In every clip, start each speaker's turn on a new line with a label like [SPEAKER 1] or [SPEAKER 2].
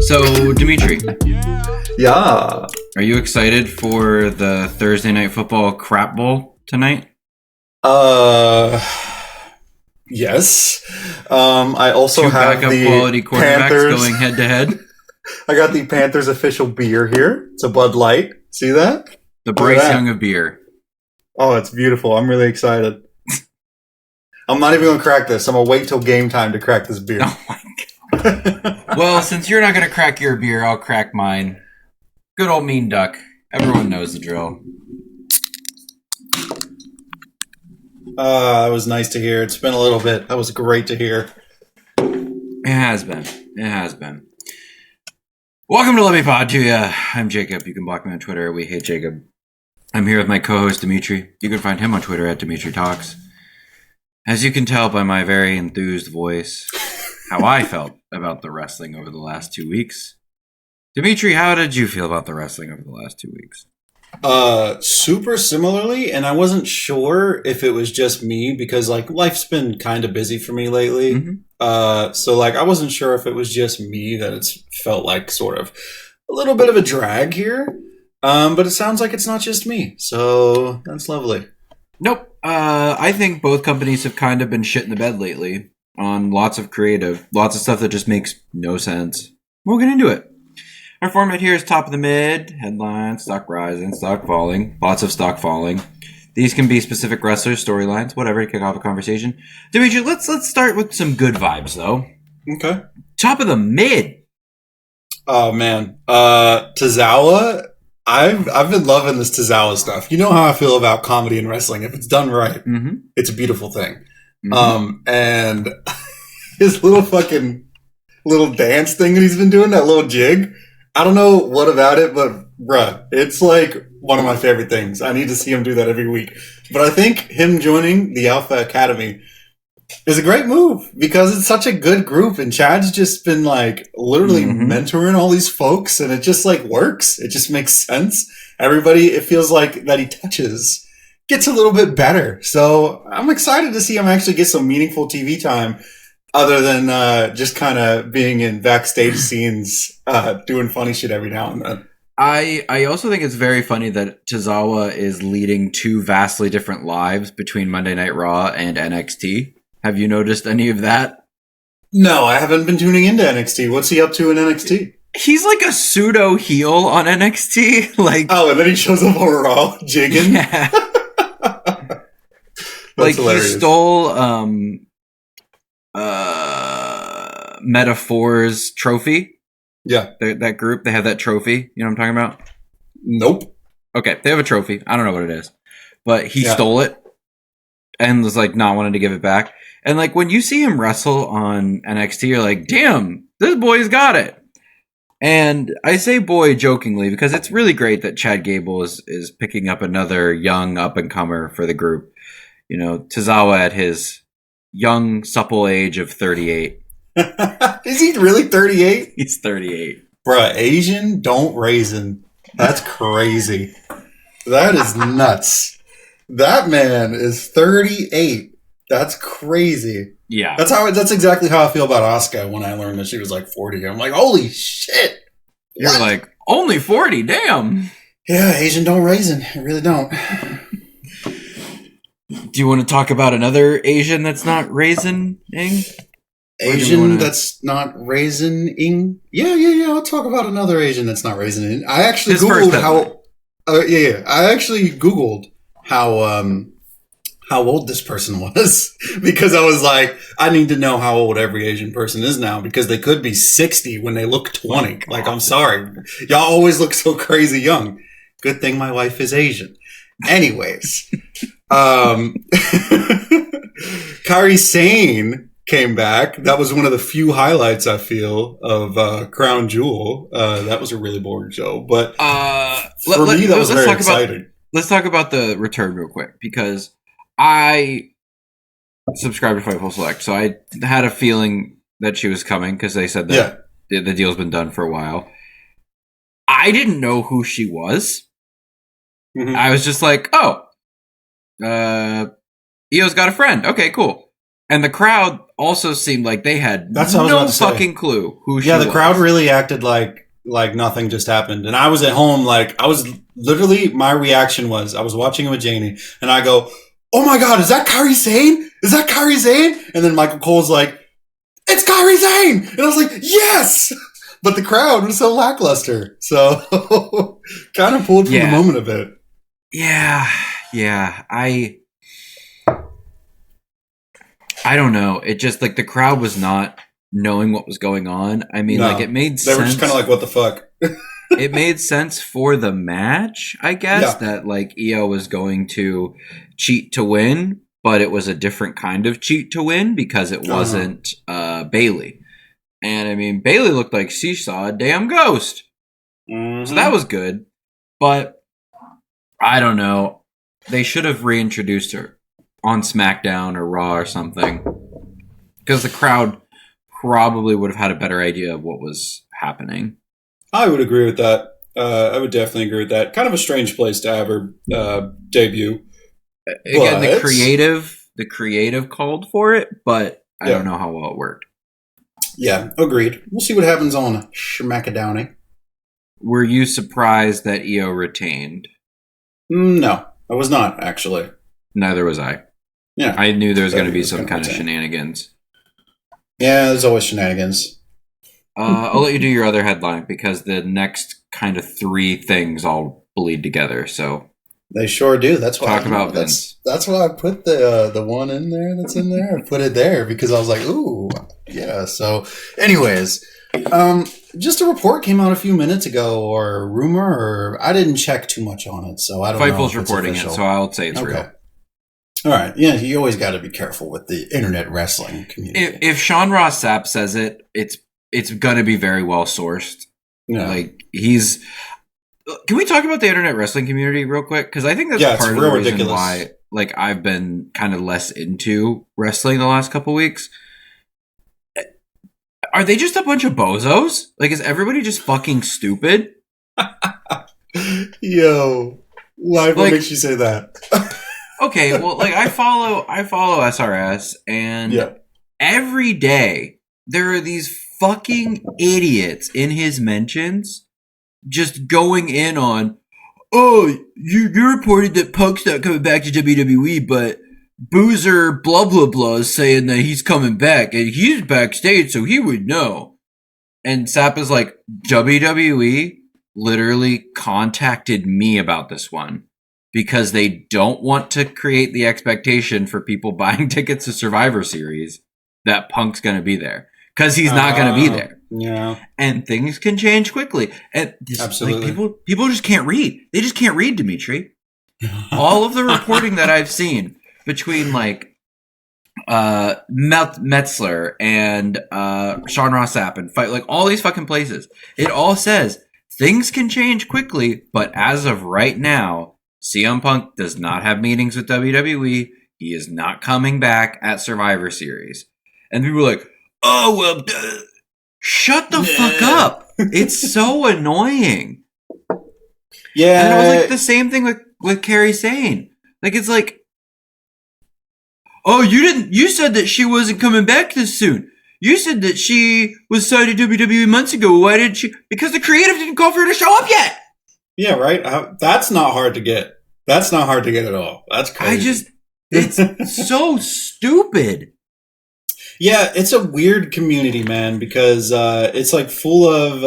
[SPEAKER 1] So, Demetri.
[SPEAKER 2] Yeah.
[SPEAKER 1] Are you excited for the Thursday Night Football crap bowl tonight?
[SPEAKER 2] Yes. I also
[SPEAKER 1] Two
[SPEAKER 2] have
[SPEAKER 1] backup
[SPEAKER 2] the
[SPEAKER 1] quality quarterbacks
[SPEAKER 2] Panthers
[SPEAKER 1] going head to head.
[SPEAKER 2] I got the Panthers official beer here. It's a Bud Light. See that?
[SPEAKER 1] The Bryce Young of beer.
[SPEAKER 2] Oh, it's beautiful. I'm really excited. I'm not even going to crack this. I'm going to wait till game time to crack this beer.
[SPEAKER 1] Oh my god. Well, since you're not going to crack your beer, I'll crack mine. Good old mean duck. Everyone knows the drill.
[SPEAKER 2] It was nice to hear. It's been a little bit. That was great to hear.
[SPEAKER 1] It has been. Welcome to Let Me Pod to ya. I'm Jacob. You can block me on Twitter. We hate Jacob. I'm here with my co-host Demetri. You can find him on Twitter at Demetri Talks. As you can tell by my very enthused voice, how I felt about the wrestling over the last 2 weeks. Demetri, how did you feel about the wrestling over the last 2 weeks?
[SPEAKER 2] Super similarly, and I wasn't sure if it was just me because life's been kind of busy for me lately.
[SPEAKER 1] Mm-hmm.
[SPEAKER 2] So I wasn't sure if it was just me that it's felt like sort of a little bit of a drag here. But it sounds like it's not just me, so that's lovely.
[SPEAKER 1] Nope. I think both companies have kind of been shit in the bed lately on lots of stuff that just makes no sense. We'll get into it. Our format here is top of the mid, headline, stock rising, stock falling, lots of stock falling. These can be specific wrestlers, storylines, whatever to kick off a conversation. Demetri, let's start with some good vibes though.
[SPEAKER 2] Okay.
[SPEAKER 1] Top of the mid.
[SPEAKER 2] Oh man, Tozawa. I've been loving this Tozawa stuff. You know how I feel about comedy and wrestling. If it's done right, It's a beautiful thing. And his little dance thing that he's been doing, that little jig. I don't know what about it, but bruh, it's like one of my favorite things. I need to see him do that every week. But I think him joining the Alpha Academy is a great move because it's such a good group, and Chad's just been literally mentoring all these folks, and it just works. It just makes sense. Everybody, it feels like that he touches gets a little bit better. So I'm excited to see him actually get some meaningful TV time other than just kind of being in backstage scenes, doing funny shit every now and then.
[SPEAKER 1] I also think it's very funny that Tozawa is leading two vastly different lives between Monday Night Raw and NXT. Have you noticed any of that?
[SPEAKER 2] No, I haven't been tuning into NXT. What's he up to in NXT?
[SPEAKER 1] He's like a pseudo heel on NXT.
[SPEAKER 2] And then he shows up on Raw jigging.
[SPEAKER 1] Yeah.
[SPEAKER 2] Hilarious.
[SPEAKER 1] He stole Metaphor's trophy.
[SPEAKER 2] Yeah.
[SPEAKER 1] That group, they have that trophy. You know what I'm talking about?
[SPEAKER 2] Nope.
[SPEAKER 1] Okay, they have a trophy. I don't know what it is. But he stole it and was not wanting to give it back. And when you see him wrestle on NXT, you're like, damn, this boy's got it. And I say boy jokingly because it's really great that Chad Gable is picking up another young up-and-comer for the group. You know, Tozawa at his young, supple age of 38.
[SPEAKER 2] Is he really 38?
[SPEAKER 1] He's 38.
[SPEAKER 2] Bruh, Asian don't raisin. That's crazy. That is nuts. That man is 38. That's crazy.
[SPEAKER 1] Yeah.
[SPEAKER 2] That's exactly how I feel about Asuka when I learned that she was 40. I'm like, holy shit.
[SPEAKER 1] You're like, only 40, damn.
[SPEAKER 2] Yeah, Asian don't raisin. I really don't.
[SPEAKER 1] Do you want to talk about another Asian that's not raisin-ing?
[SPEAKER 2] Asian that's not raisin-ing? Yeah. I'll talk about another Asian that's not raisin-ing. I actually Googled how... I actually Googled how old this person was because I was like, I need to know how old every Asian person is now because they could be 60 when they look 20. I'm sorry. Y'all always look so crazy young. Good thing my wife is Asian. Anyways, Kairi Sane came back. That was one of the few highlights I feel of Crown Jewel. That was a really boring show, but for me that was very exciting.
[SPEAKER 1] Let's talk about the return real quick because I subscribed to Fightful Select, so I had a feeling that she was coming because they said that the deal's been done for a while. I didn't know who she was. I was just like, oh, Io's got a friend. Okay, cool. And the crowd also seemed like they had no fucking clue who she was.
[SPEAKER 2] Yeah, the crowd really acted like nothing just happened. And I was at home, like, I was literally, my reaction was, I was watching it with Janie, and I go, oh my God, is that Kairi Sane? Is that Kairi Sane? And then Michael Cole's like, it's Kairi Sane! And I was like, yes! But the crowd was so lackluster. So, kind of pulled from the moment a bit.
[SPEAKER 1] Yeah. I don't know. It just, like, the crowd was not knowing what was going on. I mean, like, it made sense.
[SPEAKER 2] They were just kind of like, what the fuck?
[SPEAKER 1] It made sense for the match, I guess, that, like, Io was going to cheat to win, but it was a different kind of cheat to win because it wasn't Bayley. And, I mean, Bayley looked like she saw a damn ghost. Mm-hmm. So that was good. But, I don't know. They should have reintroduced her on SmackDown or Raw or something. Because the crowd probably would have had a better idea of what was happening.
[SPEAKER 2] I would agree with that. I would definitely agree with that. Kind of a strange place to have her debut.
[SPEAKER 1] Again, the creative called for it, but I don't know how well it worked.
[SPEAKER 2] Yeah, agreed. We'll see what happens on Schmackadowny.
[SPEAKER 1] Were you surprised that Io retained?
[SPEAKER 2] No, I was not, actually.
[SPEAKER 1] Neither was I.
[SPEAKER 2] Yeah.
[SPEAKER 1] I knew there was going to be some kind of shenanigans.
[SPEAKER 2] Yeah, there's always shenanigans.
[SPEAKER 1] I'll let you do your other headline because the next kind of three things all bleed together. So
[SPEAKER 2] they sure do. That's why
[SPEAKER 1] talk about Vince.
[SPEAKER 2] That's why I put the one in there. That's in there. I put it there because I was like, ooh, yeah. So, anyways, just a report came out a few minutes ago, or a rumor, or I didn't check too much on it, so I don't know.
[SPEAKER 1] Fightful's reporting it, so I'll say it's real.
[SPEAKER 2] All right. Yeah, you always got to be careful with the internet wrestling community.
[SPEAKER 1] If Sean Ross Sapp says it, it's going to be very well sourced.
[SPEAKER 2] Yeah.
[SPEAKER 1] Like, he's... Can we talk about the internet wrestling community real quick? Because I think that's part of the reason why, like, I've been kind of less into wrestling the last couple weeks. Are they just a bunch of bozos? Like, is everybody just fucking stupid?
[SPEAKER 2] Yo, why makes you say that?
[SPEAKER 1] Okay, well, like, I follow SRS, and every day there are these fucking idiots in his mentions just going in on, oh, you reported that Punk's not coming back to WWE, but Boozer blah blah blah is saying that he's coming back, and he's backstage, so he would know. And Sapp is like, WWE literally contacted me about this one because they don't want to create the expectation for people buying tickets to Survivor Series that Punk's going to be there. Because he's not going to be there.
[SPEAKER 2] Yeah.
[SPEAKER 1] And things can change quickly. And
[SPEAKER 2] absolutely.
[SPEAKER 1] Like, people just can't read. They just can't read, Demetri. All of the reporting that I've seen between, like, Metzler and Sean Ross Sapp and Fight, like, all these fucking places, it all says things can change quickly, but as of right now, CM Punk does not have meetings with WWE. He is not coming back at Survivor Series. And people are like, oh, well, shut the fuck up. It's so annoying.
[SPEAKER 2] Yeah.
[SPEAKER 1] And it was like the same thing with Kairi Sane. Like, it's like, oh, you said that she wasn't coming back this soon. You said that she was signed to WWE months ago. Why didn't she? Because the creative didn't call for her to show up yet.
[SPEAKER 2] Yeah, right. That's not hard to get. That's not hard to get at all. That's crazy.
[SPEAKER 1] It's so stupid.
[SPEAKER 2] Yeah, it's a weird community, man, because it's like full of,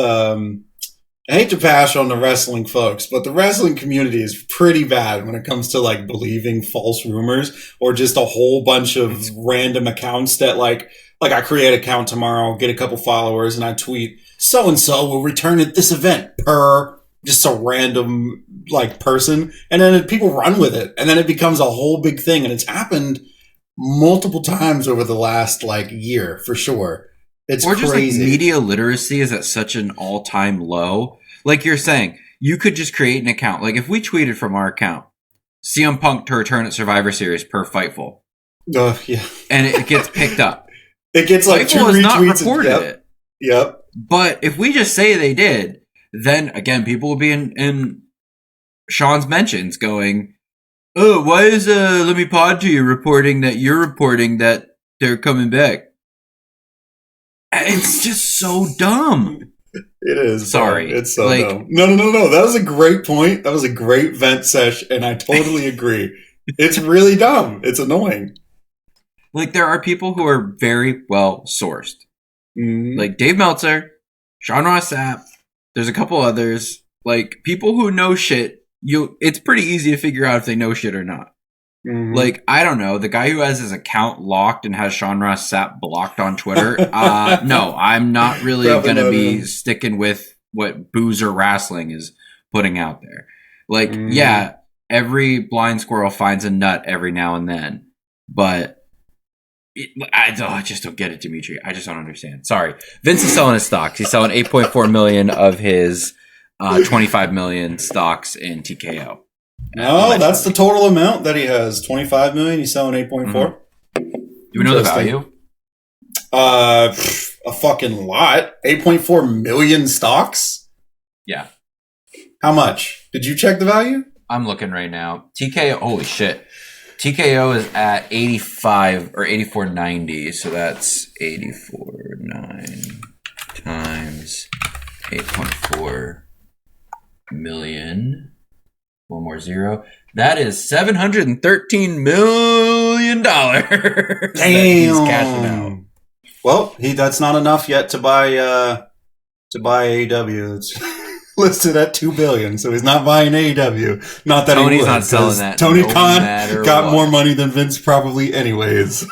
[SPEAKER 2] I hate to bash on the wrestling folks, but the wrestling community is pretty bad when it comes to, like, believing false rumors or just a whole bunch of random accounts that, like I create an account tomorrow, get a couple followers, and I tweet, so-and-so will return at this event per just a random, like, person, and then people run with it, and then it becomes a whole big thing, and it's happened multiple times over the last, like, year, for sure. It's
[SPEAKER 1] or just
[SPEAKER 2] crazy.
[SPEAKER 1] Like, media literacy is at such an all-time low. Like you're saying, you could just create an account. Like, if we tweeted from our account, CM Punk to return at Survivor Series per Fightful.
[SPEAKER 2] Yeah.
[SPEAKER 1] And it gets picked up.
[SPEAKER 2] It gets like
[SPEAKER 1] Fightful
[SPEAKER 2] 2 retweets.
[SPEAKER 1] Not reported it.
[SPEAKER 2] Yep.
[SPEAKER 1] But if we just say they did, then, again, people will be in Sean's mentions going, oh, why is Let Me Pod to You reporting that you're reporting that they're coming back. It's just so dumb.
[SPEAKER 2] It is.
[SPEAKER 1] Sorry.
[SPEAKER 2] Bro. It's so dumb. No. That was a great point. That was a great vent sesh, and I totally agree. It's really dumb. It's annoying.
[SPEAKER 1] Like, there are people who are very well sourced. Mm-hmm. Like Dave Meltzer, Sean Ross Sapp, there's a couple others. Like, people who know shit, it's pretty easy to figure out if they know shit or not. Mm-hmm. Like, I don't know, the guy who has his account locked and has Sean Ross Sapp blocked on Twitter, no, I'm not really going to be sticking with what Boozer Wrestling is putting out there. Like, yeah, every blind squirrel finds a nut every now and then, but I just don't get it, Demetri. I just don't understand. Sorry. Vince is selling his stocks. He's selling 8.4 million of his 25 million stocks in TKO.
[SPEAKER 2] No, that's the total amount that he has. 25 million. He's selling 8.4. Mm-hmm.
[SPEAKER 1] Do we know the value?
[SPEAKER 2] A fucking lot. 8.4 million stocks?
[SPEAKER 1] Yeah.
[SPEAKER 2] How much? Did you check the value?
[SPEAKER 1] I'm looking right now. TKO, holy shit. TKO is at 85 or 84.90, so that's 84.9 times 8.4 million. One more zero. That is $713 million.
[SPEAKER 2] Damn.
[SPEAKER 1] He's cashing out.
[SPEAKER 2] Well, that's not enough yet to buy AEW. It's listed at $2 billion, so he's not buying AEW. Not that
[SPEAKER 1] Tony's
[SPEAKER 2] he would,
[SPEAKER 1] not selling that.
[SPEAKER 2] Tony Khan got more money than Vince probably, anyways.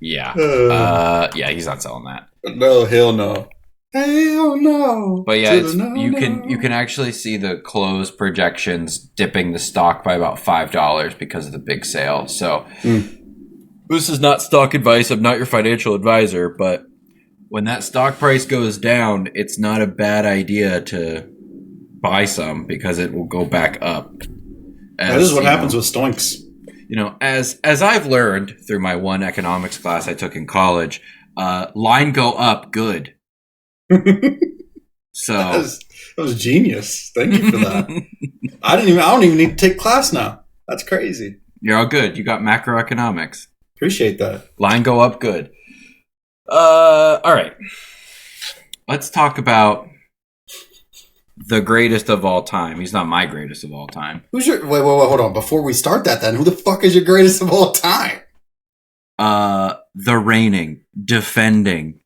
[SPEAKER 1] Yeah. Yeah, he's not selling that.
[SPEAKER 2] No, hell no. Hell no.
[SPEAKER 1] But yeah, you can actually see the close projections dipping the stock by about $5 because of the big sale. So this is not stock advice. I'm not your financial advisor, but when that stock price goes down, it's not a bad idea to buy some because it will go back up.
[SPEAKER 2] That is what happens with stonks.
[SPEAKER 1] You know, as I've learned through my one economics class I took in college, line go up good. So
[SPEAKER 2] that was genius. Thank you for that. I don't even need to take class now. That's crazy.
[SPEAKER 1] You're all good. You got macroeconomics.
[SPEAKER 2] Appreciate that.
[SPEAKER 1] Line go up good. All right. Let's talk about the greatest of all time. He's not my greatest of all time.
[SPEAKER 2] Who's your wait, hold on. Before we start that then, who the fuck is your greatest of all time?
[SPEAKER 1] The reigning, defending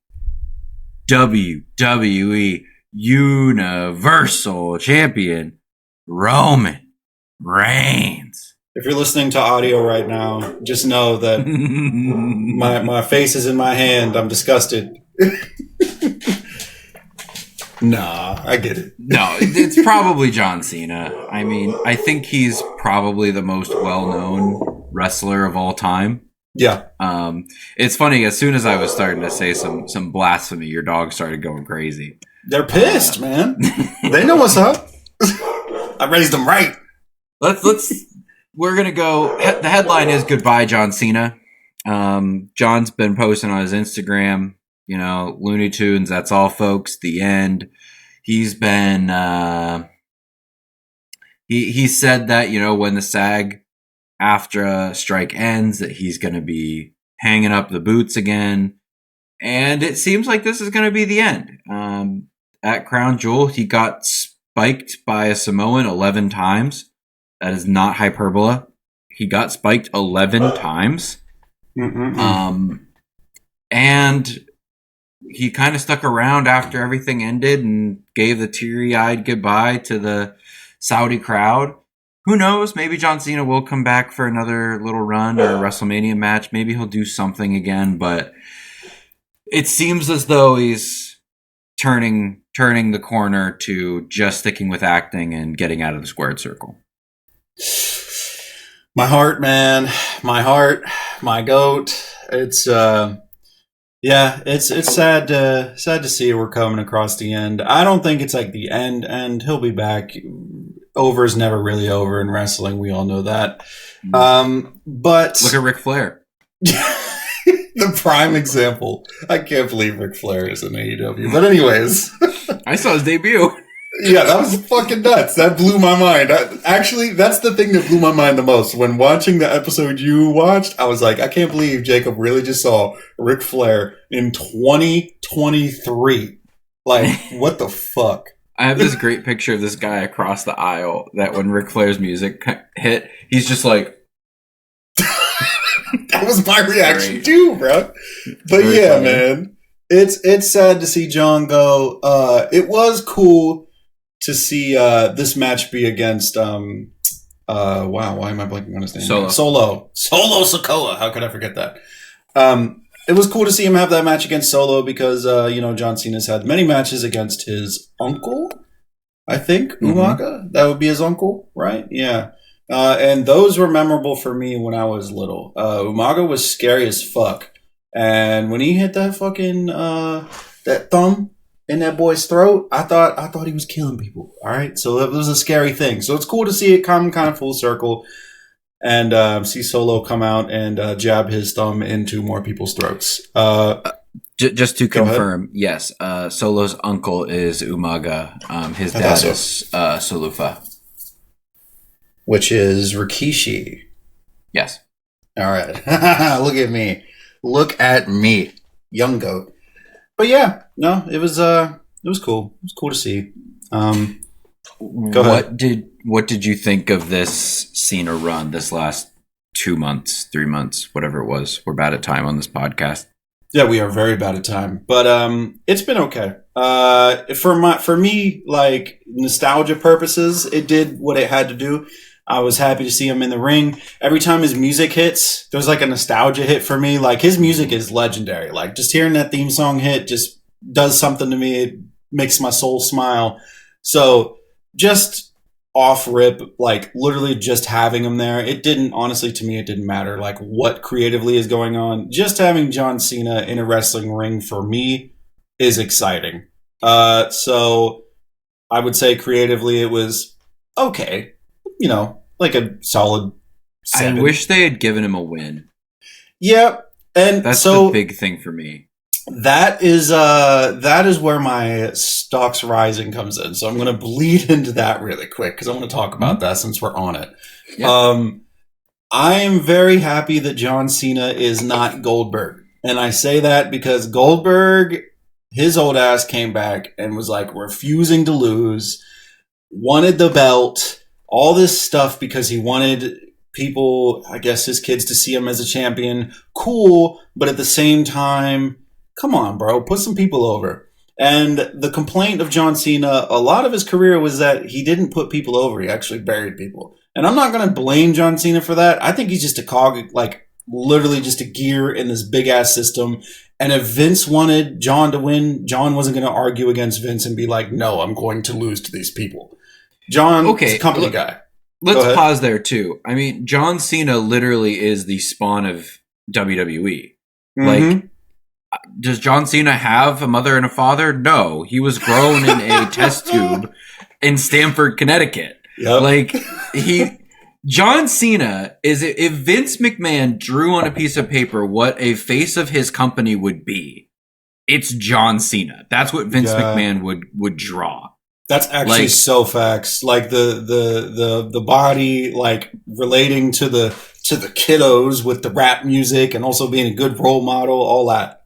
[SPEAKER 1] WWE Universal Champion, Roman Reigns.
[SPEAKER 2] If you're listening to audio right now, just know that my face is in my hand. I'm disgusted. Nah, I get it.
[SPEAKER 1] No, it's probably John Cena. I mean, I think he's probably the most well-known wrestler of all time.
[SPEAKER 2] Yeah.
[SPEAKER 1] It's funny, as soon as I was starting to say some blasphemy, your dog started going crazy.
[SPEAKER 2] They're pissed, man. They know what's up. I raised them right.
[SPEAKER 1] We're going to go. The headline is Goodbye, John Cena. John's been posting on his Instagram, you know, Looney Tunes, that's all, folks, the end. He's been, he said that, you know, when the SAG-AFTRA strike ends, that he's going to be hanging up the boots again. And it seems like this is going to be the end. At Crown Jewel, he got spiked by a Samoan 11 times. That is not hyperbole. He got spiked 11 times. And he kind of stuck around after everything ended and gave the teary-eyed goodbye to the Saudi crowd. Who knows? Maybe John Cena will come back for another little run or a WrestleMania match. Maybe he'll do something again, but it seems as though he's turning the corner to just sticking with acting and getting out of the squared circle.
[SPEAKER 2] My heart, man. My heart. My goat. It's it's sad to see we're coming across the end. I don't think it's like the end, and he'll be back. Over is never really over in wrestling. We all know that. But
[SPEAKER 1] look at Ric Flair.
[SPEAKER 2] The prime example. I can't believe Ric Flair is in AEW. But anyways.
[SPEAKER 1] I saw his debut.
[SPEAKER 2] Yeah, that was fucking nuts. That blew my mind. Actually, that's the thing that blew my mind the most. When watching the episode you watched, I was like, I can't believe Jacob really just saw Ric Flair in 2023. Like, what the fuck?
[SPEAKER 1] I have this great picture of this guy across the aisle that when Ric Flair's music hit, he's just like...
[SPEAKER 2] That was my reaction too, bro. But yeah, funny. Man. It's sad to see John go. It was cool to see this match be against wow, why am I blanking on his name? Solo Sikoa. How could I forget that? It was cool to see him have that match against Solo because John Cena's had many matches against his uncle, I think, Umaga. That would be his uncle, right? Yeah. And those were memorable for me when I was little. Umaga was scary as fuck. And when he hit that fucking that thumb in that boy's throat, I thought he was killing people. All right, so that was a scary thing. So it's cool to see it come kind of full circle, and see Solo come out and jab his thumb into more people's throats.
[SPEAKER 1] Just to confirm, yes, Solo's uncle is Umaga. His dad is Solufa,
[SPEAKER 2] which is Rikishi.
[SPEAKER 1] Yes.
[SPEAKER 2] All right. Look at me. Look at me, young goat. But yeah, no, it was cool. It was cool to see. Go ahead.
[SPEAKER 1] What did you think of this Cena run this last 2 months, 3 months, whatever it was? We're bad at time on this podcast.
[SPEAKER 2] Yeah, we are very bad at time, but it's been okay. For me, like nostalgia purposes, it did what it had to do. I was happy to see him in the ring. Every time his music hits, there's like a nostalgia hit for me. Like his music is legendary. Like just hearing that theme song hit just does something to me. It makes my soul smile. So just off rip, like literally just having him there, it didn't matter like what creatively is going on. Just having John Cena in a wrestling ring for me is exciting. So I would say creatively it was okay. Like a solid 7.
[SPEAKER 1] I wish they had given him a win.
[SPEAKER 2] Yeah, and
[SPEAKER 1] that's the big thing for me.
[SPEAKER 2] That is where my stocks rising comes in. So I'm going to bleed into that really quick because I want to talk about that since we're on it. Yeah. I am very happy that John Cena is not Goldberg, and I say that because Goldberg, his old ass came back and was like refusing to lose, wanted the belt. All this stuff because he wanted people, I guess his kids, to see him as a champion. Cool, but at the same time, come on, bro, put some people over. And the complaint of John Cena, a lot of his career was that he didn't put people over. He actually buried people. And I'm not going to blame John Cena for that. I think he's just a cog, like literally just a gear in this big-ass system. And if Vince wanted John to win, John wasn't going to argue against Vince and be like, no, I'm going to lose to these people. John is a company guy.
[SPEAKER 1] Let's pause there, too. I mean, John Cena literally is the spawn of WWE. Like, does John Cena have a mother and a father? No. He was grown in a test tube in Stamford, Connecticut.
[SPEAKER 2] Yep.
[SPEAKER 1] Like, John Cena is, if Vince McMahon drew on a piece of paper what a face of his company would be, it's John Cena. That's what Vince McMahon would draw.
[SPEAKER 2] That's actually so facts. Like the body, like relating to the kiddos with the rap music and also being a good role model, all that.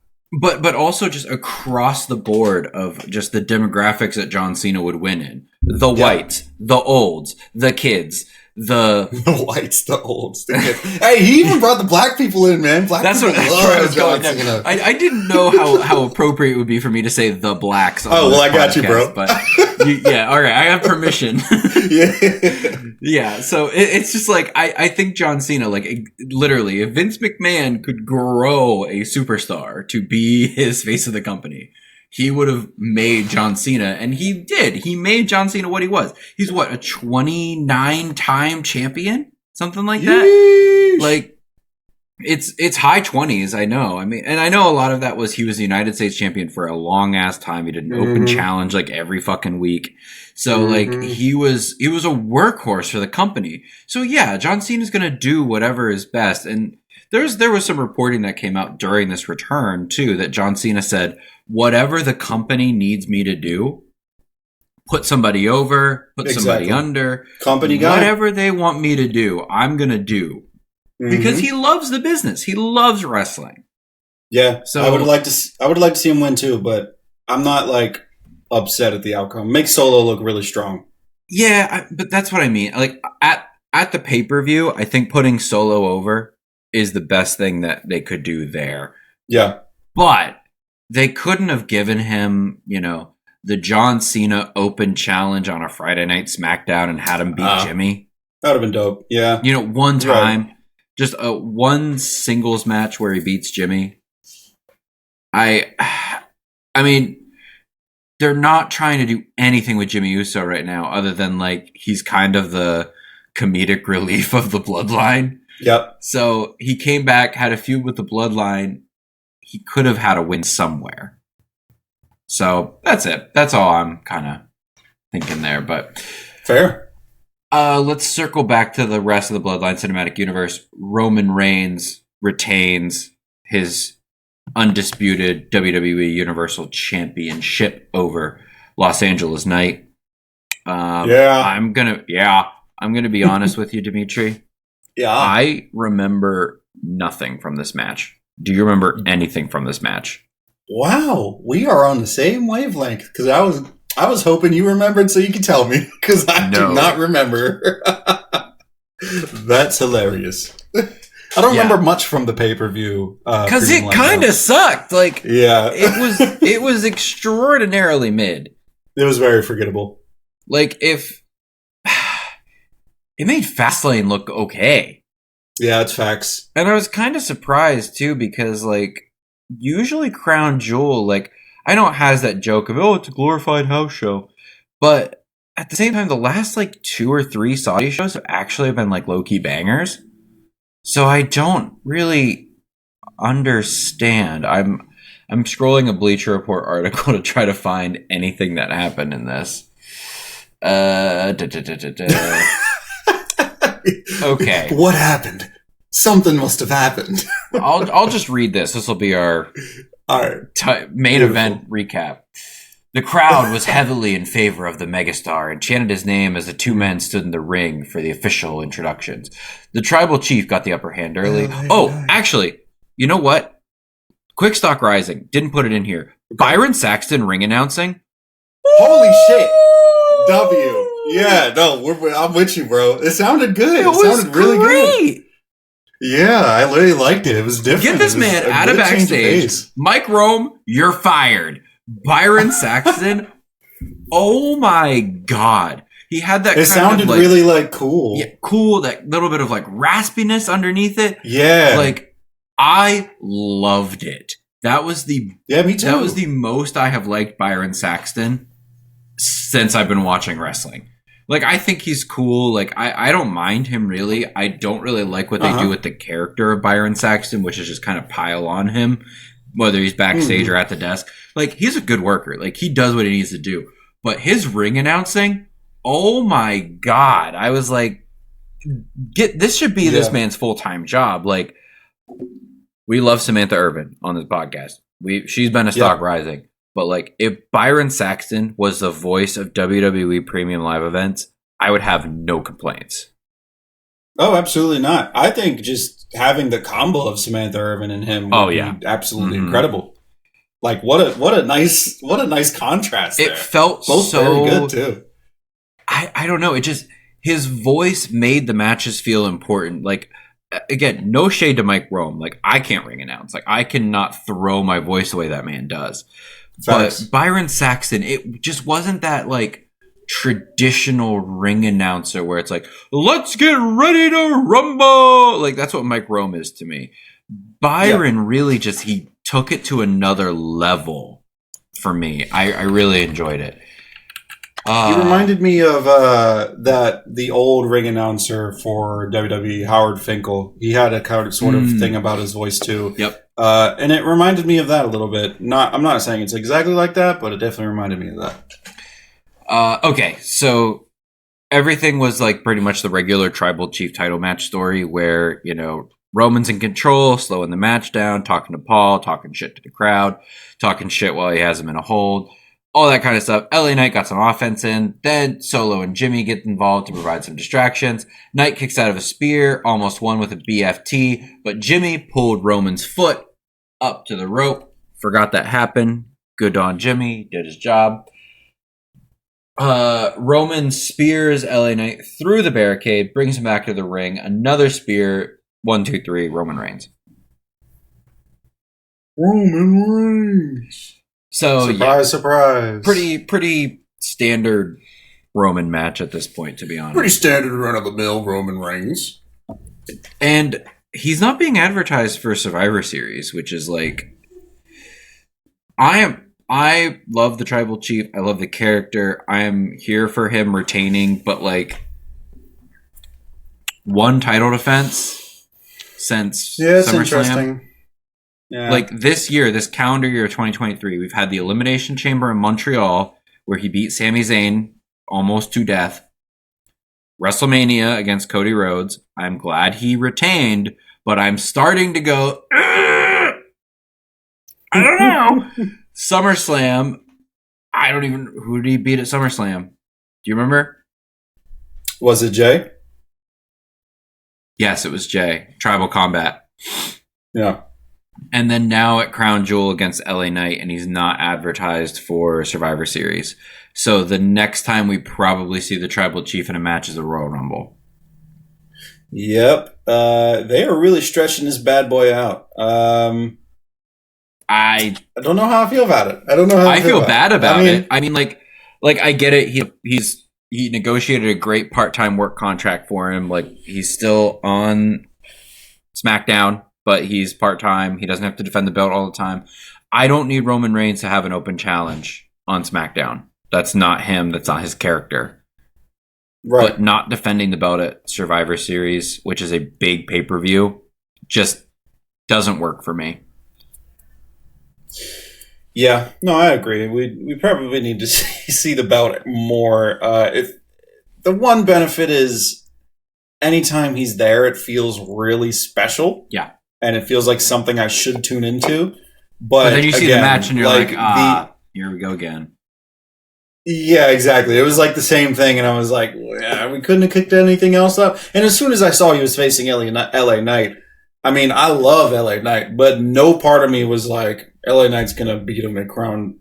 [SPEAKER 1] But also just across the board of just the demographics that John Cena would win in. The whites, the olds, the kids, the
[SPEAKER 2] whites, the olds, the kids. Hey, he even brought the black people in, man.
[SPEAKER 1] That's where I was going. I didn't know how appropriate it would be for me to say the blacks.
[SPEAKER 2] On I got you, bro.
[SPEAKER 1] But yeah, all right, I have permission. Yeah. So it's just like I think John Cena, like literally, if Vince McMahon could grow a superstar to be his face of the company, he would have made John Cena, and he did. He made John Cena what he was. He's what, a 29-time champion? Something like that?
[SPEAKER 2] Yeesh.
[SPEAKER 1] Like, it's high 20s, I know. I mean, and I know a lot of that was he was the United States champion for a long ass time. He did an open challenge like every fucking week. So like he was a workhorse for the company. So yeah, John Cena's gonna do whatever is best. And there was some reporting that came out during this return too that John Cena said, whatever the company needs me to do, put somebody over, put somebody under.
[SPEAKER 2] Company guy.
[SPEAKER 1] Whatever they want me to do, I'm going to do. Because he loves the business. He loves wrestling.
[SPEAKER 2] Yeah. So I would like to see him win too, but I'm not like upset at the outcome. Make Solo look really strong.
[SPEAKER 1] Yeah, but that's what I mean. Like at the pay-per-view, I think putting Solo over is the best thing that they could do there.
[SPEAKER 2] Yeah.
[SPEAKER 1] But they couldn't have given him, you know, the John Cena Open Challenge on a Friday night SmackDown and had him beat Jimmy.
[SPEAKER 2] That would have been dope. Yeah.
[SPEAKER 1] You know, one time, just a one singles match where he beats Jimmy. I mean, they're not trying to do anything with Jimmy Uso right now other than like he's kind of the comedic relief of the Bloodline.
[SPEAKER 2] Yep.
[SPEAKER 1] So he came back, had a feud with the Bloodline. He could have had a win somewhere. So that's it. That's all I'm kind of thinking there. But
[SPEAKER 2] fair.
[SPEAKER 1] Let's circle back to the rest of the Bloodline Cinematic Universe. Roman Reigns retains his undisputed WWE Universal Championship over Los Angeles Knight. I'm gonna be honest with you, Demetri.
[SPEAKER 2] Yeah.
[SPEAKER 1] I remember nothing from this match. Do you remember anything from this match?
[SPEAKER 2] Wow, we are on the same wavelength because I was hoping you remembered so you could tell me because I do not remember. That's hilarious. I don't remember much from the pay-per-view
[SPEAKER 1] because it kind of sucked. Like, it was extraordinarily mid.
[SPEAKER 2] It was very forgettable.
[SPEAKER 1] Like, if it made Fastlane look okay.
[SPEAKER 2] Yeah, it's facts.
[SPEAKER 1] And I was kind of surprised too because, like, usually Crown Jewel, like, I know it has that joke of, oh, it's a glorified house show, but at the same time, the last like 2 or 3 Saudi shows have actually been like low-key bangers. So I don't really understand. I'm scrolling a Bleacher Report article to try to find anything that happened in this. Okay.
[SPEAKER 2] What happened? Something must have happened.
[SPEAKER 1] I'll just read this. This will be our main event recap. The crowd was heavily in favor of the megastar and chanted his name as the two men stood in the ring for the official introductions. The tribal chief got the upper hand early. Actually, you know what? Quick Stock Rising. Didn't put it in here. Byron Saxton ring announcing.
[SPEAKER 2] Holy shit. W. Yeah, no, I'm with you, bro. It sounded good. It sounded really good. Yeah, I really liked it. It was different.
[SPEAKER 1] Get this man out of backstage. Mike Rome, you're fired. Byron Saxton, oh my god. He had that
[SPEAKER 2] it sounded like, really like cool.
[SPEAKER 1] Yeah, cool, that little bit of like raspiness underneath it.
[SPEAKER 2] Yeah.
[SPEAKER 1] Like, I loved it. That was me too. That was the most I have liked Byron Saxton since I've been watching wrestling. Like, I think he's cool. Like, I don't mind him, really. I don't really like what they do with the character of Byron Saxton, which is just kind of pile on him, whether he's backstage or at the desk. Like, he's a good worker. Like, he does what he needs to do. But his ring announcing, oh my god. I was like, this should be this man's full-time job. Like, we love Samantha Irvin on this podcast. She's been a stock rising. But, like, if Byron Saxton was the voice of WWE Premium Live Events, I would have no complaints.
[SPEAKER 2] Oh, absolutely not. I think just having the combo of Samantha Irvin and him would be absolutely incredible. Like, what a nice contrast there.
[SPEAKER 1] It felt
[SPEAKER 2] both very good, too.
[SPEAKER 1] I don't know. It just, his voice made the matches feel important. Like, again, no shade to Mike Rome. Like, I can't ring announce. Like, I cannot throw my voice the way that man does.
[SPEAKER 2] Facts.
[SPEAKER 1] But Byron Saxton, it just wasn't that like traditional ring announcer where it's like, let's get ready to rumble. Like, that's what Mike Rome is to me. Byron really just, he took it to another level for me. I really enjoyed it.
[SPEAKER 2] He reminded me of the old ring announcer for WWE, Howard Finkel. He had a kind of sort of thing about his voice too.
[SPEAKER 1] Yep.
[SPEAKER 2] And it reminded me of that a little bit. I'm not saying it's exactly like that, but it definitely reminded me of that.
[SPEAKER 1] Okay, so everything was like pretty much the regular Tribal Chief title match story where, you know, Roman's in control, slowing the match down, talking to Paul, talking shit to the crowd, talking shit while he has him in a hold. all that kind of stuff. LA Knight got some offense in. Then Solo and Jimmy get involved to provide some distractions. Knight kicks out of a spear, almost won with a BFT, but Jimmy pulled Roman's foot up to the rope. Forgot that happened. Good on Jimmy. Did his job. Roman spears LA Knight through the barricade, brings him back to the ring. Another spear. 1, 2, 3. Roman Reigns.
[SPEAKER 2] Roman Reigns.
[SPEAKER 1] So
[SPEAKER 2] surprise.
[SPEAKER 1] Pretty standard Roman match at this point, to be honest.
[SPEAKER 2] Pretty standard run of the mill Roman Reigns.
[SPEAKER 1] And he's not being advertised for Survivor Series, which is like, I love the Tribal Chief. I love the character. I am here for him retaining, but like one title defense since
[SPEAKER 2] it's
[SPEAKER 1] SummerSlam.
[SPEAKER 2] Interesting. Yeah.
[SPEAKER 1] Like this year, this calendar year of 2023, we've had the Elimination Chamber in Montreal where he beat Sami Zayn almost to death. WrestleMania against Cody Rhodes. I'm glad he retained, but I'm starting to go, I don't know. SummerSlam, who did he beat at SummerSlam? Do you remember?
[SPEAKER 2] Was it Jay?
[SPEAKER 1] Yes, it was Jay. Tribal Combat.
[SPEAKER 2] Yeah.
[SPEAKER 1] And then now at Crown Jewel against LA Knight, and he's not advertised for Survivor Series. So the next time we probably see the Tribal Chief in a match is the Royal Rumble.
[SPEAKER 2] Yep. They are really stretching this bad boy out. I don't know how I feel about it.
[SPEAKER 1] I feel bad about it. I mean, like I get it. He negotiated a great part-time work contract for him. Like he's still on SmackDown, but he's part-time. He doesn't have to defend the belt all the time. I don't need Roman Reigns to have an open challenge on SmackDown. That's not him. That's not his character. Right. But not defending the belt at Survivor Series, which is a big pay-per-view, just doesn't work for me.
[SPEAKER 2] Yeah, no, I agree. We probably need to see the belt more. If the one benefit is anytime he's there, it feels really special.
[SPEAKER 1] Yeah,
[SPEAKER 2] and it feels like something I should tune into. But
[SPEAKER 1] then you see the match and you're like, here we go again.
[SPEAKER 2] Yeah, exactly. It was like the same thing, and I was like, yeah, we couldn't have kicked anything else up. And as soon as I saw he was facing LA Knight, I mean, I love LA Knight, but no part of me was like, LA Knight's gonna beat him at Crown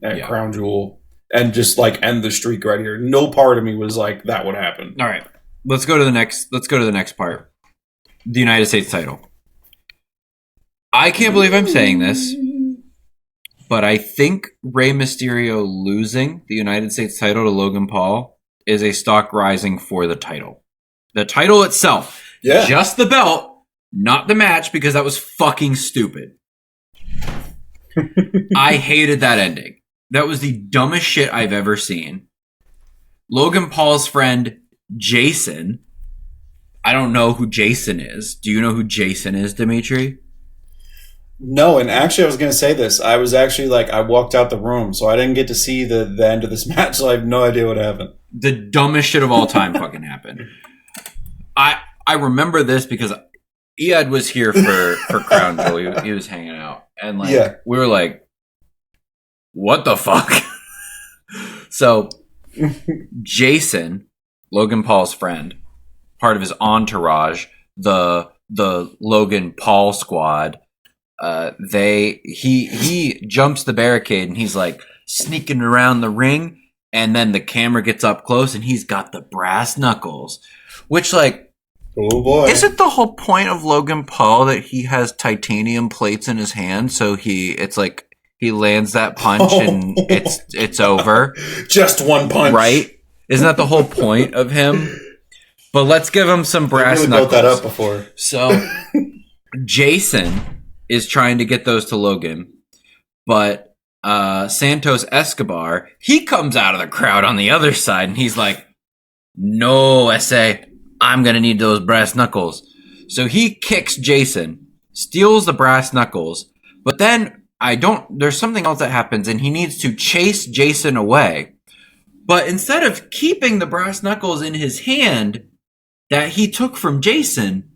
[SPEAKER 2] Jewel and just like end the streak right here. No part of me was like that would happen.
[SPEAKER 1] All right, let's go to the next part. The United States title. I can't believe I'm saying this, but I think Rey Mysterio losing the United States title to Logan Paul is a stock rising for the title. The title itself, just the belt, not the match, because that was fucking stupid. I hated that ending. That was the dumbest shit I've ever seen. Logan Paul's friend, Jason. I don't know who Jason is. Do you know who Jason is, Demetri?
[SPEAKER 2] No, and actually I was going to say this. I was actually like, I walked out the room, so I didn't get to see the end of this match, so I have no idea what happened.
[SPEAKER 1] The dumbest shit of all time fucking happened. I remember this because Iad was here for Crown Jewel. He was hanging out. And we were like, what the fuck? So Jason, Logan Paul's friend, part of his entourage, the Logan Paul squad, he jumps the barricade and he's like sneaking around the ring, and then the camera gets up close and he's got the brass knuckles, which like,
[SPEAKER 2] oh boy.
[SPEAKER 1] Isn't the whole point of Logan Paul that he has titanium plates in his hand, so it's like he lands that punch and it's over?
[SPEAKER 2] Just one punch.
[SPEAKER 1] Right? Isn't that the whole point of him? But let's give him some brass knuckles.
[SPEAKER 2] Built that up before.
[SPEAKER 1] So Jason is trying to get those to Logan, but Santos Escobar, he comes out of the crowd on the other side and he's like, no, S.A., I'm going to need those brass knuckles. So he kicks Jason, steals the brass knuckles, but then there's something else that happens and he needs to chase Jason away. But instead of keeping the brass knuckles in his hand that he took from Jason,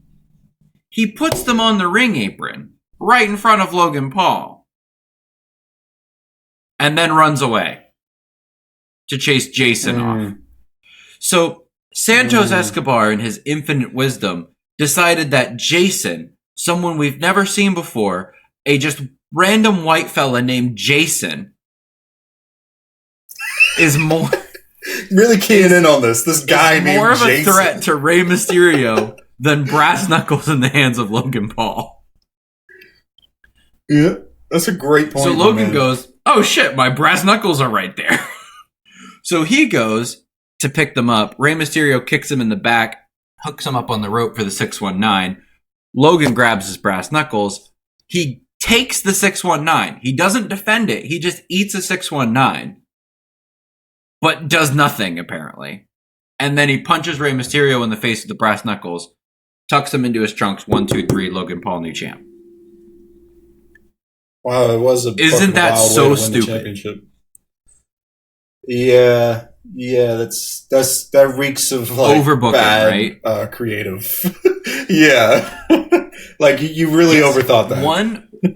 [SPEAKER 1] he puts them on the ring apron right in front of Logan Paul and then runs away. to chase Jason off. So Santos Escobar, in his infinite wisdom, decided that Jason, someone we've never seen before, a just random white fella named Jason, is more
[SPEAKER 2] really keying in on this. This guy named
[SPEAKER 1] more of a
[SPEAKER 2] Jason.
[SPEAKER 1] threat to Rey Mysterio than brass knuckles in the hands of Logan Paul.
[SPEAKER 2] Yeah, that's a great point.
[SPEAKER 1] So Logan goes, "Oh shit, my brass knuckles are right there." So he goes to pick them up. Rey Mysterio kicks him in the back, hooks him up on the rope for the 619. Logan grabs his brass knuckles. He takes the 619. He doesn't defend it. He just eats a 619. But does nothing, apparently. And then he punches Rey Mysterio in the face with the brass knuckles, tucks him into his trunks. 1, 2, 3, Logan Paul, new champ.
[SPEAKER 2] Wow, it was
[SPEAKER 1] Isn't that so stupid?
[SPEAKER 2] Yeah, that reeks of like
[SPEAKER 1] overbooking,
[SPEAKER 2] bad,
[SPEAKER 1] right?
[SPEAKER 2] Creative. Yeah, like you really overthought that.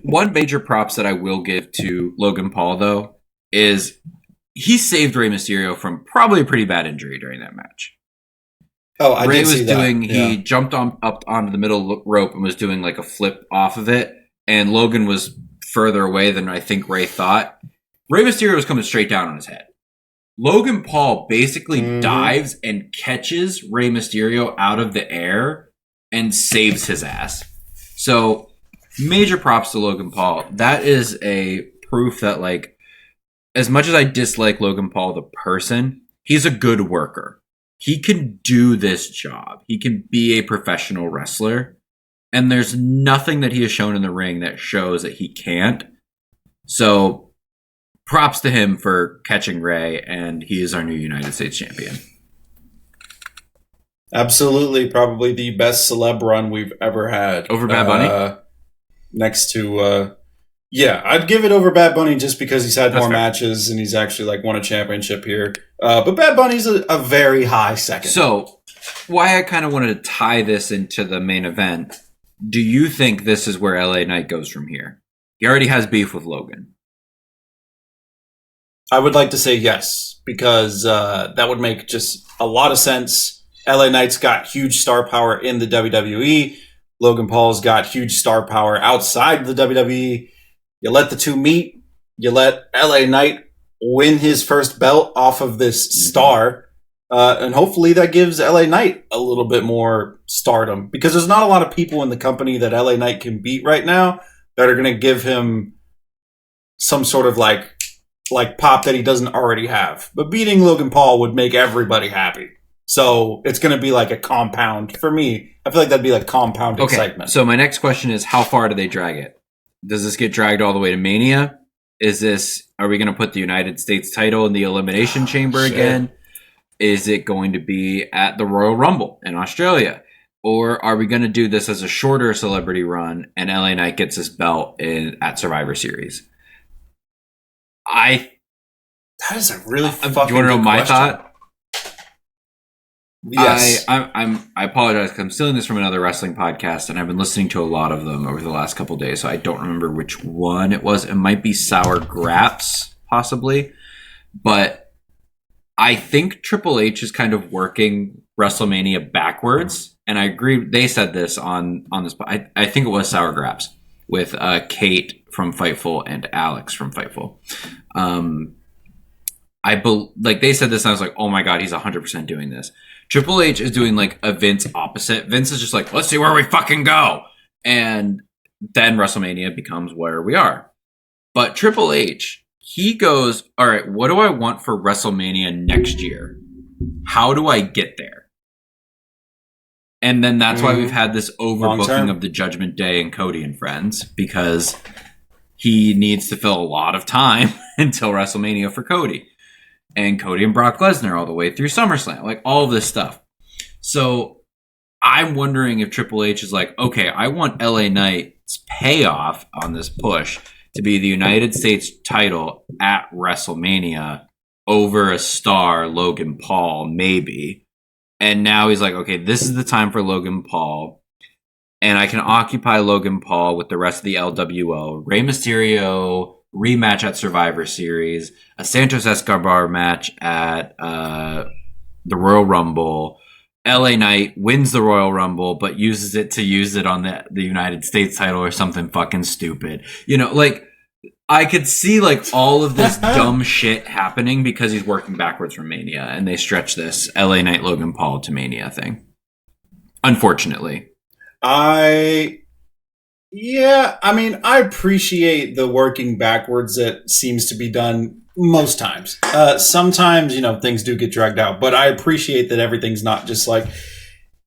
[SPEAKER 1] One major props that I will give to Logan Paul though is he saved Rey Mysterio from probably a pretty bad injury during that match.
[SPEAKER 2] Oh, I
[SPEAKER 1] Rey
[SPEAKER 2] did
[SPEAKER 1] was
[SPEAKER 2] see that.
[SPEAKER 1] doing.
[SPEAKER 2] Yeah.
[SPEAKER 1] He jumped up onto the middle rope and was doing like a flip off of it, and Logan was further away than I think Rey thought. Rey Mysterio was coming straight down on his head. Logan Paul basically dives and catches Rey Mysterio out of the air and saves his ass. So, major props to Logan Paul. That is a proof that, like, as much as I dislike Logan Paul the person, he's a good worker. He can do this job. He can be a professional wrestler. And there's nothing that he has shown in the ring that shows that he can't. So, props to him for catching Rey, and he is our new United States champion.
[SPEAKER 2] Absolutely, probably the best celeb run we've ever had.
[SPEAKER 1] Over Bad Bunny?
[SPEAKER 2] Next to, yeah, I'd give it over Bad Bunny just because he's had more matches and he's actually like won a championship here. But Bad Bunny's a very high second.
[SPEAKER 1] So, why I kind of wanted to tie this into the main event, do you think this is where LA Knight goes from here? He already has beef with Logan.
[SPEAKER 2] I would like to say yes, because that would make just a lot of sense. LA Knight's got huge star power in the WWE. Logan Paul's got huge star power outside the WWE. You let the two meet. You let LA Knight win his first belt off of this star. And hopefully that gives LA Knight a little bit more stardom. Because there's not a lot of people in the company that LA Knight can beat right now that are going to give him some sort of like pop that he doesn't already have. But beating Logan Paul would make everybody happy. So it's going to be like a compound. For me, I feel like that'd be like compound excitement.
[SPEAKER 1] So my next question is, how far do they drag it? Does this get dragged all the way to Mania? Are we going to put the United States title in the Elimination Chamber again? Is it going to be at the Royal Rumble in Australia? Or are we going to do this as a shorter celebrity run and LA Knight gets his belt at Survivor Series?
[SPEAKER 2] That is a really fucking
[SPEAKER 1] do you want to know my
[SPEAKER 2] question.
[SPEAKER 1] thought?
[SPEAKER 2] Yes.
[SPEAKER 1] I apologize because I'm stealing this from another wrestling podcast, and I've been listening to a lot of them over the last couple of days, so I don't remember which one it was. It might be Sour Graps, possibly. But I think Triple H is kind of working WrestleMania backwards, and I agree. They said this on this. I think it was Sour Graps with Kate from Fightful and Alex from Fightful. They said this, and I was like, oh my god, he's 100% doing this. Triple H is doing like a Vince opposite. Vince is just like, let's see where we fucking go. And then WrestleMania becomes where we are. But Triple H, he goes, all right, what do I want for WrestleMania next year? How do I get there? And then that's why we've had this overbooking of the Judgment Day and Cody and Friends, because he needs to fill a lot of time until WrestleMania for Cody. And Cody and Brock Lesnar all the way through SummerSlam, like all of this stuff. So I'm wondering if Triple H is like, okay, I want LA Knight's payoff on this push to be the United States title at WrestleMania over a star, Logan Paul, maybe. And now he's like, okay, this is the time for Logan Paul. And I can occupy Logan Paul with the rest of the LWO. Rey Mysterio rematch at Survivor Series, a Santos Escobar match at the Royal Rumble. LA Knight wins the Royal Rumble, but uses it to use it on the United States title or something fucking stupid. You know, like, I could see, like, all of this dumb shit happening because he's working backwards from Mania, and they stretch this LA Knight Logan Paul to Mania thing. Unfortunately.
[SPEAKER 2] I appreciate the working backwards that seems to be done most times. Sometimes, things do get dragged out, but I appreciate that everything's not just like,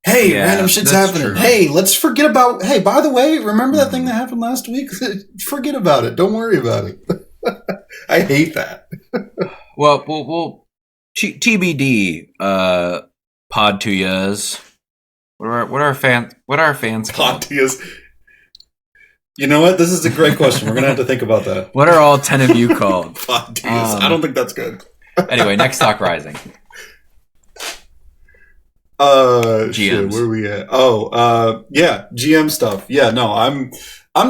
[SPEAKER 2] hey, random shit's happening. True. Hey, let's forget about, hey, by the way, remember that thing that happened last week? Forget about it. Don't worry about it. I hate that.
[SPEAKER 1] Well, TBD, pod 2 years. What are our fans
[SPEAKER 2] pod 2 years? You know what? This is a great question. We're going to have to think about that.
[SPEAKER 1] What are all 10 of you called?
[SPEAKER 2] Pod 2 years. I don't think that's good.
[SPEAKER 1] Anyway, next Stock Rising.
[SPEAKER 2] GMs. Shit, where are we at? Yeah, GM stuff. Yeah, no, I'm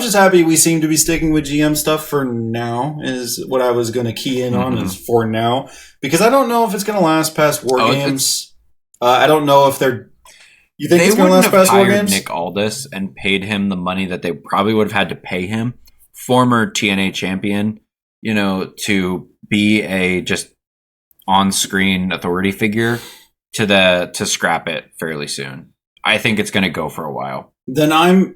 [SPEAKER 2] just happy we seem to be sticking with GM stuff for now, is what I was going to key in on, is for now. Because I don't know if it's going to last past War Games. I don't know if they're... You think it's going to last past War Games?
[SPEAKER 1] Nick Aldis and paid him the money that they probably would have had to pay him, former TNA champion, to be a just on-screen authority figure, to scrap it fairly soon. I think it's going to go for a while.
[SPEAKER 2] Then I'm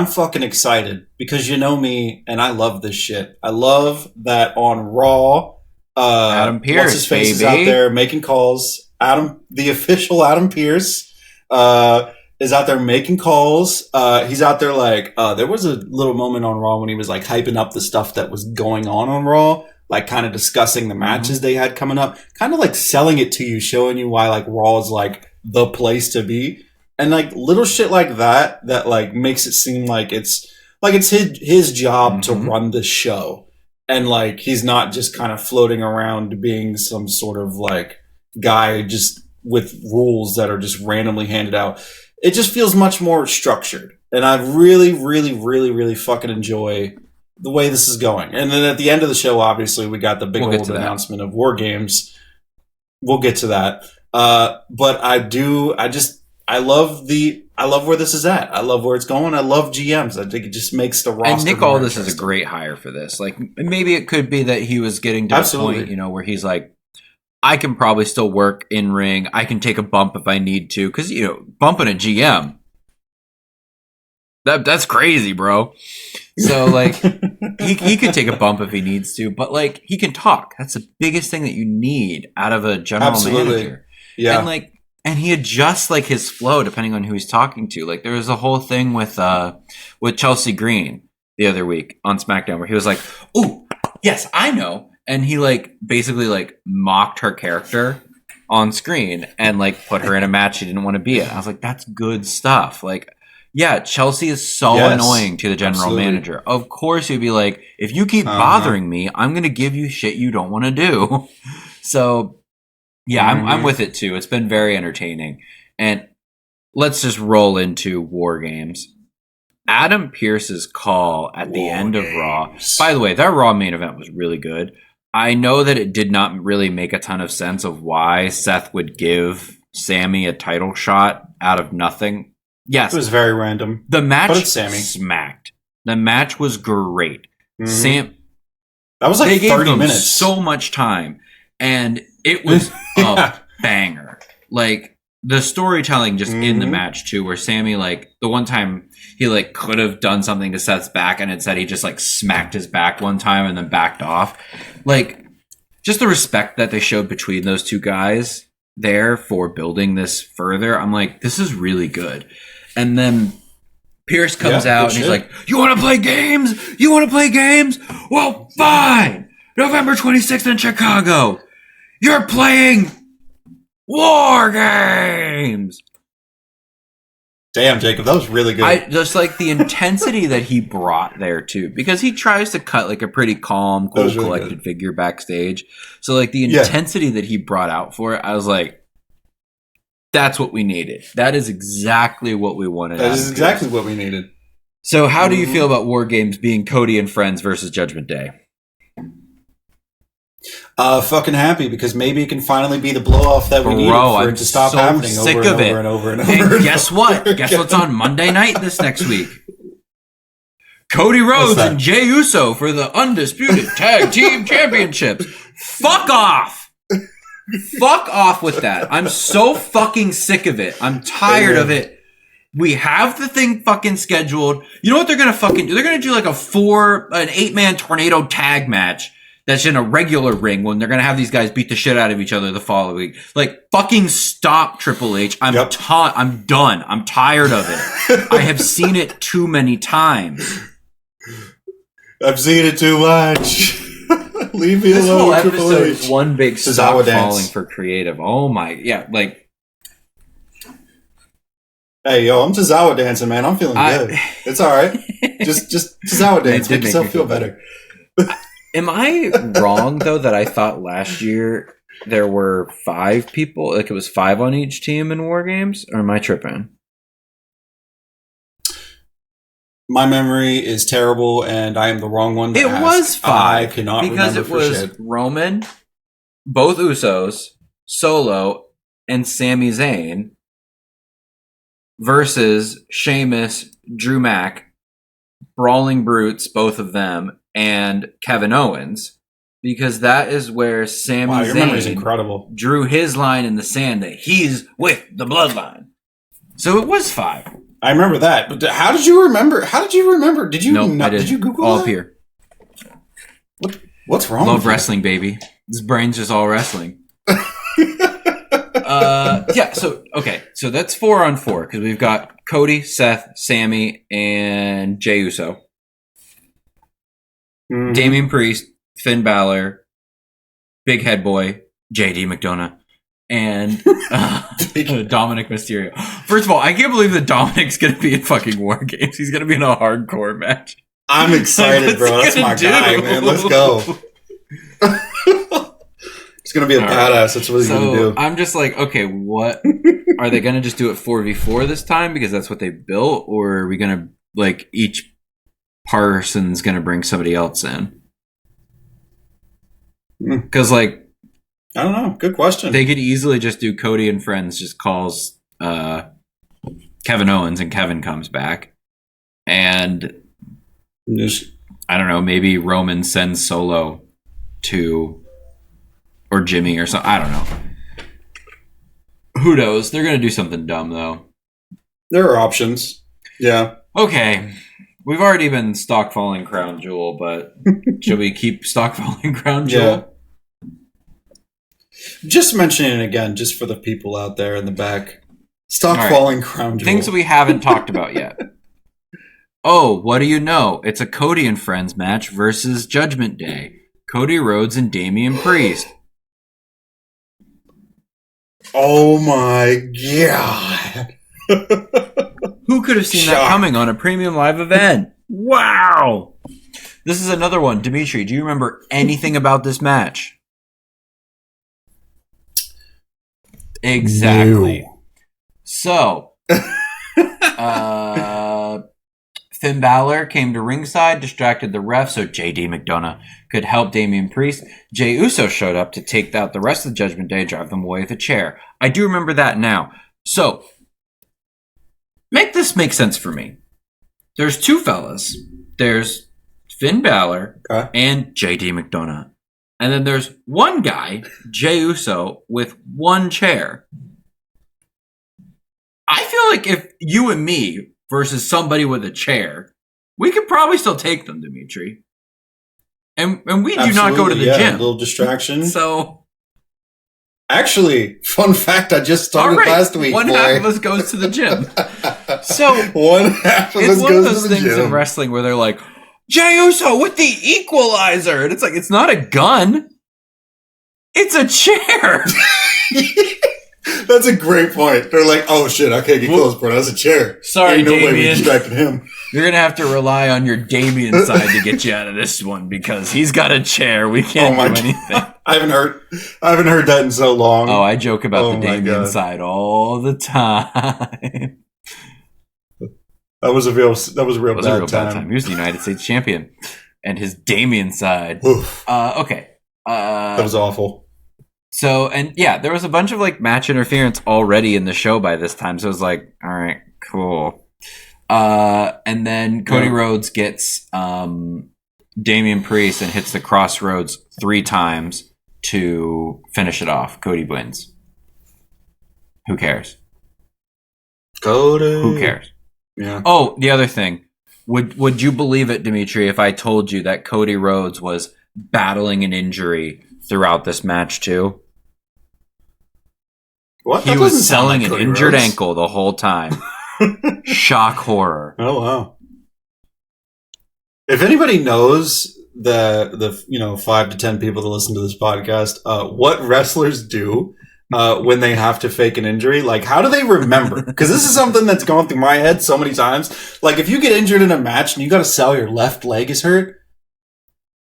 [SPEAKER 2] fucking excited, because you know me and I love this shit. I love that on Raw,
[SPEAKER 1] Adam Pearce,
[SPEAKER 2] what's his face, is out there making calls. The official Adam Pearce is out there making calls. He's out there like, there was a little moment on Raw when he was like hyping up the stuff that was going on Raw, like kind of discussing the matches they had coming up, kind of like selling it to you, showing you why like Raw is like the place to be. And like little shit like that like makes it seem like it's his job to run the show. And like, he's not just kind of floating around being some sort of like guy just with rules that are just randomly handed out. It just feels much more structured. And I really, really, really, really fucking enjoy the way this is going. And then at the end of the show, obviously, we got the big old announcement of War Games. We'll get to that. But I love where this is at. I love where it's going. I love GMs. I think it just makes the roster.
[SPEAKER 1] And Nick Aldis is a great hire for this. Like, maybe it could be that he was getting to the point, where he's like, I can probably still work in ring. I can take a bump if I need to. Because, bumping a GM, that's crazy, bro. So, like, he could take a bump if he needs to. But, like, he can talk. That's the biggest thing that you need out of a general manager.
[SPEAKER 2] Yeah.
[SPEAKER 1] And he adjusts, like, his flow depending on who he's talking to. Like, there was a whole thing with Chelsea Green the other week on SmackDown where he was like, "Ooh, yes, I know." And he like basically like mocked her character on screen and like put her in a match she didn't want to be in. I was like, that's good stuff. Like, yeah, Chelsea is so annoying to the general manager. Of course, he'd be like, if you keep bothering me, I'm going to give you shit you don't want to do. So, yeah, I'm with it too. It's been very entertaining. And let's just roll into War Games. Adam Pearce's call at the end of Raw. By the way, that Raw main event was really good. I know that it did not really make a ton of sense of why Seth would give Sammy a title shot out of nothing. Yes.
[SPEAKER 2] It was very random.
[SPEAKER 1] The match smacked. The match was great.
[SPEAKER 2] That was like 30 minutes.
[SPEAKER 1] So much time. And it was a banger. Like, the storytelling just in the match too, where Sammy, like, the one time he like could have done something to Seth's back and it said he just like smacked his back one time and then backed off. Like, just the respect that they showed between those two guys there for building this further. I'm like, this is really good. And then Pierce comes out and he's like, you want to play games? You want to play games? Well, fine. November 26th in Chicago. You're playing War Games.
[SPEAKER 2] Damn, Jacob, that was really good.
[SPEAKER 1] I just like the intensity that he brought there too, because he tries to cut like a pretty calm, cool, really collected figure backstage. So like the intensity that he brought out for it, I was like, that's what we needed. That is exactly what we wanted.
[SPEAKER 2] That is exactly what we needed.
[SPEAKER 1] So how do you feel about War Games being Cody and Friends versus Judgment Day?
[SPEAKER 2] Fucking happy, because maybe it can finally be the blow off that we need for it to stop happening over and over.
[SPEAKER 1] And guess what? Guess what's on Monday night this next week? Cody Rhodes and Jey Uso for the undisputed tag team championships. Fuck off. Fuck off with that. I'm so fucking sick of it. I'm tired of it. We have the thing fucking scheduled. You know what they're gonna fucking do? They're gonna do like an 8-man tornado tag match that's in a regular ring when they're gonna have these guys beat the shit out of each other the following week. Like, fucking stop, Triple H. I'm done. I'm tired of it. I have seen it too many times.
[SPEAKER 2] I've seen it too much. Leave me alone.
[SPEAKER 1] This whole
[SPEAKER 2] Triple
[SPEAKER 1] episode
[SPEAKER 2] H.
[SPEAKER 1] is one big stop falling for creative. Oh my, yeah, like.
[SPEAKER 2] Hey, yo, I'm Tozawa dancing, man. I'm feeling good. It's all right. Just Tozawa dance. Make yourself feel better.
[SPEAKER 1] Am I wrong, though, that I thought last year there were 5 people? Like, it was 5 on each team in War Games? Or am I tripping?
[SPEAKER 2] My memory is terrible, and I am the wrong one to ask.
[SPEAKER 1] It was 5.
[SPEAKER 2] I cannot
[SPEAKER 1] because
[SPEAKER 2] remember
[SPEAKER 1] it was Roman, both Usos, Solo, and Sami Zayn versus Sheamus, Drew Mac, Brawling Brutes, both of them, and Kevin Owens, because that is where Sami Zayn drew his line in the sand that he's with the Bloodline. So it was 5.
[SPEAKER 2] I remember that. But how did you remember? Did you did you Google
[SPEAKER 1] all
[SPEAKER 2] that?
[SPEAKER 1] Up here.
[SPEAKER 2] What's wrong?
[SPEAKER 1] Love wrestling, baby. This brain's just all wrestling. Yeah, so that's 4 on 4, because we've got Cody, Seth, Sammy, and Jey Uso. Mm-hmm. Damian Priest, Finn Balor, Big Head Boy, JD McDonough, and Dominic Mysterio. First of all, I can't believe that Dominic's going to be in fucking War Games. He's going to be in a hardcore match.
[SPEAKER 2] I'm excited, bro. That's my guy, man. Let's go. It's going to be a badass. That's what he's going to do.
[SPEAKER 1] I'm just like, okay, what? Are they going to just do it 4v4 this time because that's what they built? Or are we going to, like, each person's going to bring somebody else in? Because, like,
[SPEAKER 2] I don't know. Good question.
[SPEAKER 1] They could easily just do Cody and Friends just calls Kevin Owens and Kevin comes back. And I don't know, maybe Roman sends Solo to... or Jimmy or something. I don't know. Who knows? They're going to do something dumb, though.
[SPEAKER 2] There are options. Yeah.
[SPEAKER 1] Okay. We've already been stockfalling Crown Jewel, but should we keep stockfalling Crown Jewel?
[SPEAKER 2] Yeah. Just mentioning it again, just for the people out there in the back. Stockfalling Crown Jewel.
[SPEAKER 1] Things that we haven't talked about yet. Oh, what do you know? It's a Cody and Friends match versus Judgment Day. Cody Rhodes and Damian Priest.
[SPEAKER 2] Oh my god.
[SPEAKER 1] Who could have seen that coming on a premium live event? Wow. This is another one. Demetri, do you remember anything about this match? Exactly. No. So, Finn Balor came to ringside, distracted the ref so JD McDonough could help Damian Priest. Jey Uso showed up to take out the rest of the Judgment Day, drive them away with a chair. I do remember that now. So, make this make sense for me. There's 2 fellas. There's Finn Balor and JD McDonough. And then there's one guy, Jey Uso, with 1 chair. I feel like if you and me versus somebody with a chair, we could probably still take them, Demetri. And we do not go to the gym.
[SPEAKER 2] A little distraction.
[SPEAKER 1] So,
[SPEAKER 2] actually, fun fact, I just started last week.
[SPEAKER 1] One half of us goes to the gym. So
[SPEAKER 2] one half of us goes to the gym. It's one of those things
[SPEAKER 1] in wrestling where they're like, Jey Uso with the equalizer. And it's like, it's not a gun. It's a chair.
[SPEAKER 2] That's a great point. They're like, oh shit, I can't get close, bro. That's a chair.
[SPEAKER 1] Sorry,
[SPEAKER 2] Ain't no
[SPEAKER 1] Damien.
[SPEAKER 2] way we distracted him.
[SPEAKER 1] You're going to have to rely on your Damien side to get you out of this one because he's got a chair. We can't do anything.
[SPEAKER 2] I haven't heard that in so long.
[SPEAKER 1] Oh, I joke about the Damien side all the time.
[SPEAKER 2] That was a real bad time.
[SPEAKER 1] He was the United States champion, and his Damien side. Okay.
[SPEAKER 2] That was awful.
[SPEAKER 1] So, and yeah, there was a bunch of like match interference already in the show by this time. So it was like, all right, cool. And then Cody Rhodes gets Damian Priest and hits the Crossroads 3 times to finish it off. Cody wins. Who cares?
[SPEAKER 2] Cody.
[SPEAKER 1] Who cares?
[SPEAKER 2] Yeah.
[SPEAKER 1] Oh, the other thing. Would you believe it, Demetri, if I told you that Cody Rhodes was battling an injury throughout this match too?
[SPEAKER 2] What?
[SPEAKER 1] He was selling an injured ankle the whole time. Shock horror.
[SPEAKER 2] Oh wow. If anybody knows the 5 to 10 people that listen to this podcast, what wrestlers do when they have to fake an injury, like how do they remember? Because this is something that's gone through my head so many times. Like if you get injured in a match and you got to sell your left leg is hurt,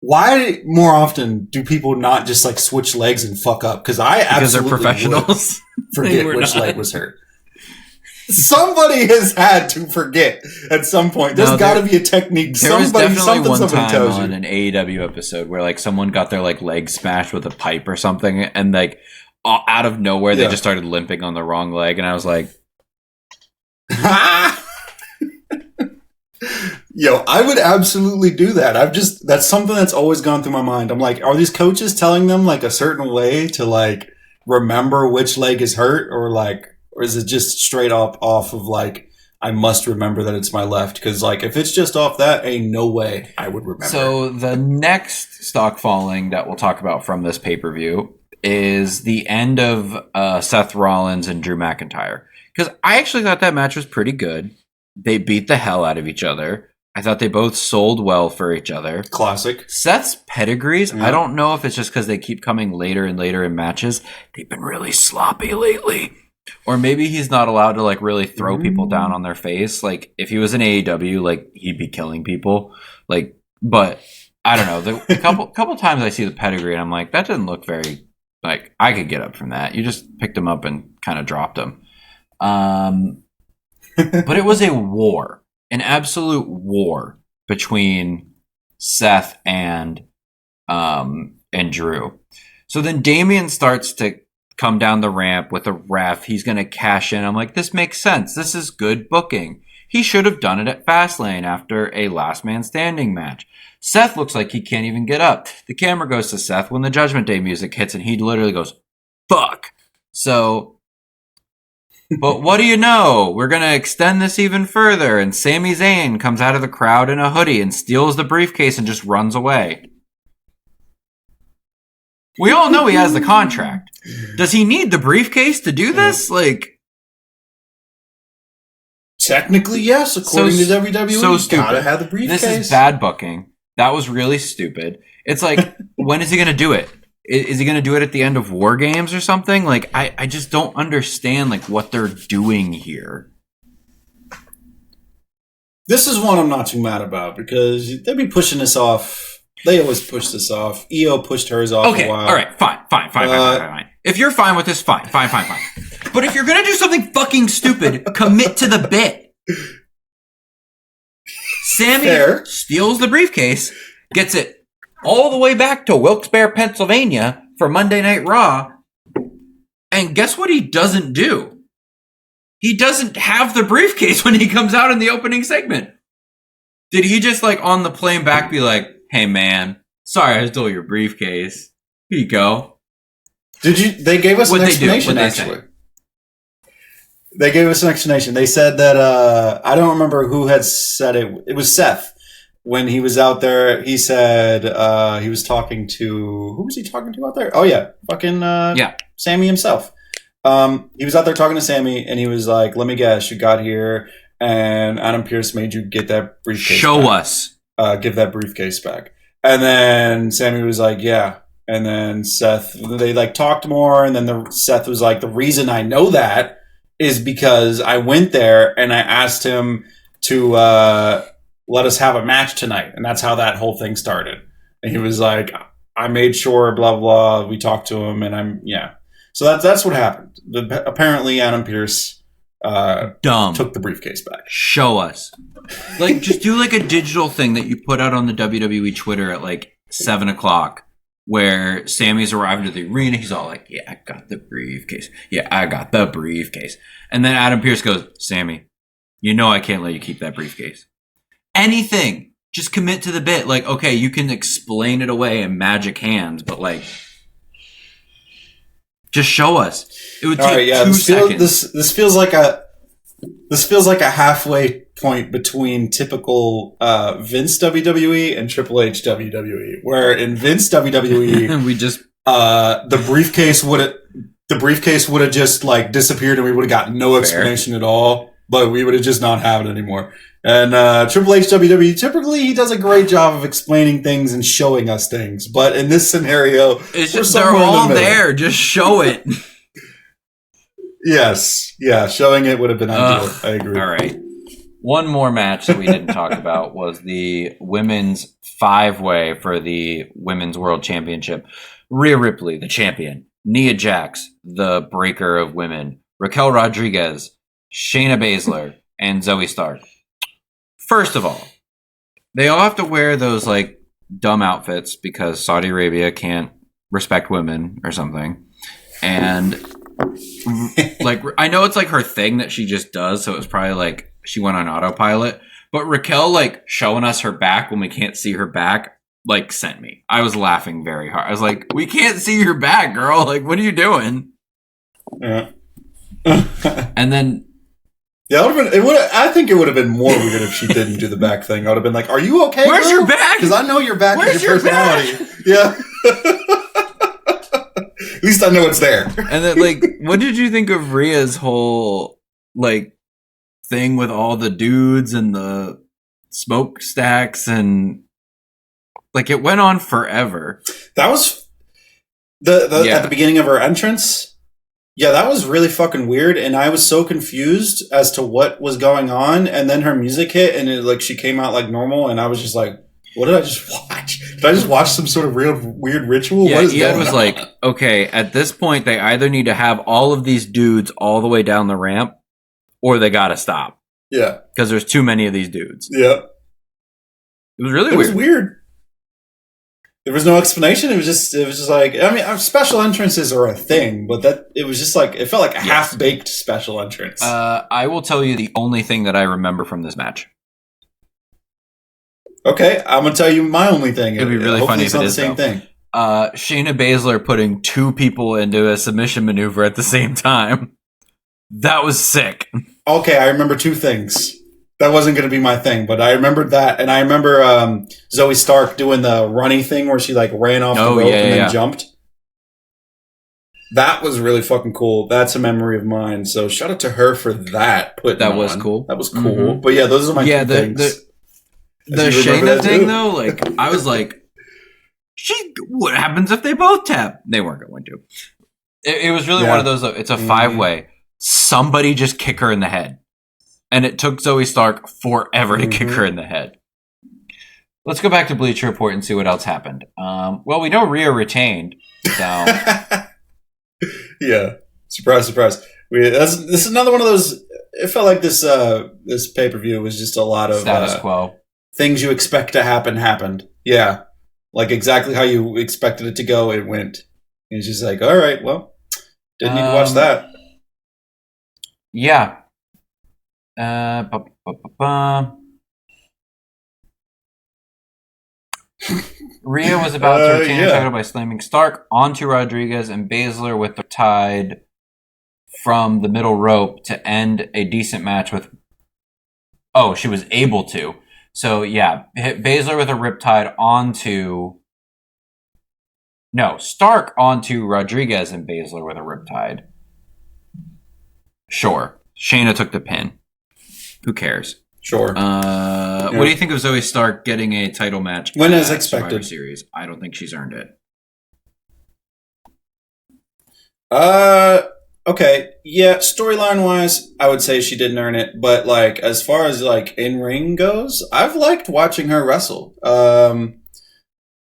[SPEAKER 2] why more often do people not just like switch legs and fuck up? Because absolutely
[SPEAKER 1] they're professionals.
[SPEAKER 2] Forget which leg was hurt. Somebody has had to forget at some point. There's got to be a technique.
[SPEAKER 1] There was definitely one time on an AEW episode where like someone got their like leg smashed with a pipe or something, and like out of nowhere they just started limping on the wrong leg, and I was like,
[SPEAKER 2] yo, I would absolutely do that. That's something that's always gone through my mind. I'm like, are these coaches telling them like a certain way to like remember which leg is hurt, or is it just straight up off of like, I must remember that it's my left? Because like, if it's just off that, ain't no way I would remember.
[SPEAKER 1] So the next stock falling that we'll talk about from this pay-per-view is the end of Seth Rollins and Drew McIntyre. Because I actually thought that match was pretty good. They beat the hell out of each other. I thought they both sold well for each other.
[SPEAKER 2] Classic.
[SPEAKER 1] Seth's pedigrees, I don't know if it's just because they keep coming later and later in matches. They've been really sloppy lately. Or maybe he's not allowed to like really throw people down on their face. Like if he was in AEW, like he'd be killing people. Like, but I don't know. A couple times I see the pedigree and I'm like, that doesn't look very like I could get up from that. You just picked him up and kind of dropped him. But it was a war, an absolute war between Seth and Drew. So then Damian starts to come down the ramp with a ref. He's going to cash in. I'm like, this makes sense. This is good booking. He should have done it at Fastlane after a last man standing match. Seth looks like he can't even get up. The camera goes to Seth when the Judgment Day music hits and he literally goes, fuck. So, but what do you know? We're going to extend this even further. And Sami Zayn comes out of the crowd in a hoodie and steals the briefcase and just runs away. We all know he has the contract. Does he need the briefcase to do this? Like,
[SPEAKER 2] technically, yes. According to WWE,
[SPEAKER 1] so stupid.
[SPEAKER 2] Gotta have the briefcase.
[SPEAKER 1] This is bad booking. That was really stupid. It's like, when is he going to do it? Is he going to do it at the end of War Games or something? Like, I just don't understand like what they're doing here.
[SPEAKER 2] This is one I'm not too mad about because they'd be pushing this off. They always push this off. EO pushed hers off a while.
[SPEAKER 1] All right, fine. If you're fine with this, fine. But if you're going to do something fucking stupid, commit to the bit. Sami steals the briefcase, gets it all the way back to Wilkes-Barre, Pennsylvania for Monday Night Raw. And guess what he doesn't do? He doesn't have the briefcase when he comes out in the opening segment. Did he just like on the plane back be like, hey man, sorry I stole your briefcase. Here you go.
[SPEAKER 2] They gave us an explanation actually. They gave us an explanation. They said that I don't remember who had said it. It was Seth. When he was out there, he said he was talking to who was he talking to out there? Oh yeah, fucking Sami himself. He was out there talking to Sami, and he was like, "Let me guess, you got here, and Adam Pearce made you get that briefcase.
[SPEAKER 1] Show us,
[SPEAKER 2] give that briefcase back." And then Sami was like, "Yeah." And then Seth, they like talked more, and then Seth was like, "The reason I know that is because I went there and I asked him to let us have a match tonight, and that's how that whole thing started." And he was like, "I made sure, blah blah." We talked to him, and So that's what happened. Apparently, Adam Pearce
[SPEAKER 1] Dumb.
[SPEAKER 2] Took the briefcase back.
[SPEAKER 1] Show us. Like, just do like a digital thing that you put out on the WWE Twitter at like 7 o'clock, where Sammy's arriving to the arena. He's all like, yeah, I got the briefcase. Yeah, I got the briefcase. And then Adam Pearce goes, Sammy, you know I can't let you keep that briefcase. Anything. Just commit to the bit. Like, okay, you can explain it away in magic hands, but like, just show us. It would take 2 seconds.
[SPEAKER 2] This feels like a halfway point between typical Vince WWE and Triple H WWE, where in Vince WWE
[SPEAKER 1] we just
[SPEAKER 2] the briefcase would have just like disappeared and we would have got no explanation at all, but we would have just not have it anymore. And Triple H WWE, typically he does a great job of explaining things and showing us things, but in this scenario,
[SPEAKER 1] it's just they're all there. Just show it.
[SPEAKER 2] Yes. Yeah, showing it would have been ideal. I agree.
[SPEAKER 1] All right. One more match that we didn't talk about was the women's 5-way for the Women's World Championship. Rhea Ripley, the champion. Nia Jax, the breaker of women. Raquel Rodriguez, Shayna Baszler, and Zoe Stark. First of all, they all have to wear those like dumb outfits because Saudi Arabia can't respect women or something. And like, I know it's like her thing that she just does, so it was probably like she went on autopilot. But Raquel like showing us her back when we can't see her back like sent me. I was laughing very hard. I was like, we can't see your back, girl. Like, what are you doing?
[SPEAKER 2] Yeah.
[SPEAKER 1] And then
[SPEAKER 2] yeah, I think it would have been more weird if she didn't do the back thing. I would have been like, "Are you okay?
[SPEAKER 1] Where's your back?
[SPEAKER 2] Because I know your back is your personality."
[SPEAKER 1] Back?
[SPEAKER 2] Yeah. At least I know it's there.
[SPEAKER 1] And then, like, what did you think of Rhea's whole like thing with all the dudes and the smokestacks and like it went on forever?
[SPEAKER 2] That was at the beginning of her entrance. Yeah, that was really fucking weird, and I was so confused as to what was going on. And then her music hit, and it, like she came out like normal, and I was just like, "What did I just watch? Did I just watch some sort of real weird ritual?"
[SPEAKER 1] Yeah, Ian was like, "Okay, at this point, they either need to have all of these dudes all the way down the ramp, or they got to stop."
[SPEAKER 2] Yeah,
[SPEAKER 1] because there's too many of these dudes.
[SPEAKER 2] Yeah,
[SPEAKER 1] it was really
[SPEAKER 2] weird.
[SPEAKER 1] It was
[SPEAKER 2] weird. There was no explanation. It was just like, I mean, special entrances are a thing, but it was just like, it felt like a half-baked special entrance.
[SPEAKER 1] I will tell you the only thing that I remember from this match.
[SPEAKER 2] Okay, I'm going to tell you my only thing.
[SPEAKER 1] It'd be really funny if it is
[SPEAKER 2] the same thing.
[SPEAKER 1] Shayna Baszler putting 2 people into a submission maneuver at the same time. That was sick.
[SPEAKER 2] Okay, I remember 2 things. That wasn't going to be my thing, but I remembered that. And I remember Zoe Stark doing the running thing where she like ran off the rope and then jumped. That was really fucking cool. That's a memory of mine. So shout out to her for that.
[SPEAKER 1] That was cool.
[SPEAKER 2] That was cool. Mm-hmm. But yeah, those are my 2 things.
[SPEAKER 1] The Shayna thing though, like I was like, what happens if they both tap? They weren't going to. It was really one of those. It's a 5-way. Somebody just kick her in the head. And it took Zoe Stark forever to kick her in the head. Let's go back to Bleacher Report and see what else happened. Well, we know Rhea retained. So
[SPEAKER 2] yeah, surprise, surprise. This is another one of those. It felt like this pay-per-view was just a lot of
[SPEAKER 1] status quo.
[SPEAKER 2] Things you expect to happen happened. Yeah, like exactly how you expected it to go. It went. And it's just like, all right, well, didn't need to watch that.
[SPEAKER 1] Yeah. Rhea was about to retain her title by slamming Stark onto Rodriguez and Baszler with the tied from the middle rope to end a decent match with... Oh, she was able to. So, yeah, hit Baszler with a riptide onto... No, Stark onto Rodriguez and Baszler with a riptide. Sure. Shayna took the pin. Who cares?
[SPEAKER 2] Sure.
[SPEAKER 1] What do you think of Zoe Stark getting a title match?
[SPEAKER 2] When as expected.
[SPEAKER 1] Series? I don't think she's earned it.
[SPEAKER 2] Okay. Yeah, storyline wise, I would say she didn't earn it. But like, as far as like in ring goes, I've liked watching her wrestle.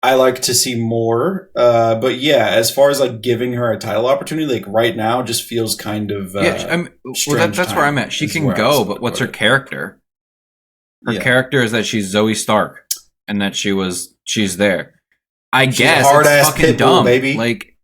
[SPEAKER 2] I like to see more. But yeah, as far as like giving her a title opportunity, like right now, just feels kind of
[SPEAKER 1] that's where I'm at. She can go, but what's her character? Her character is that she's Zoe Stark, and that she's there. I guess it's fucking dumb, baby. Like,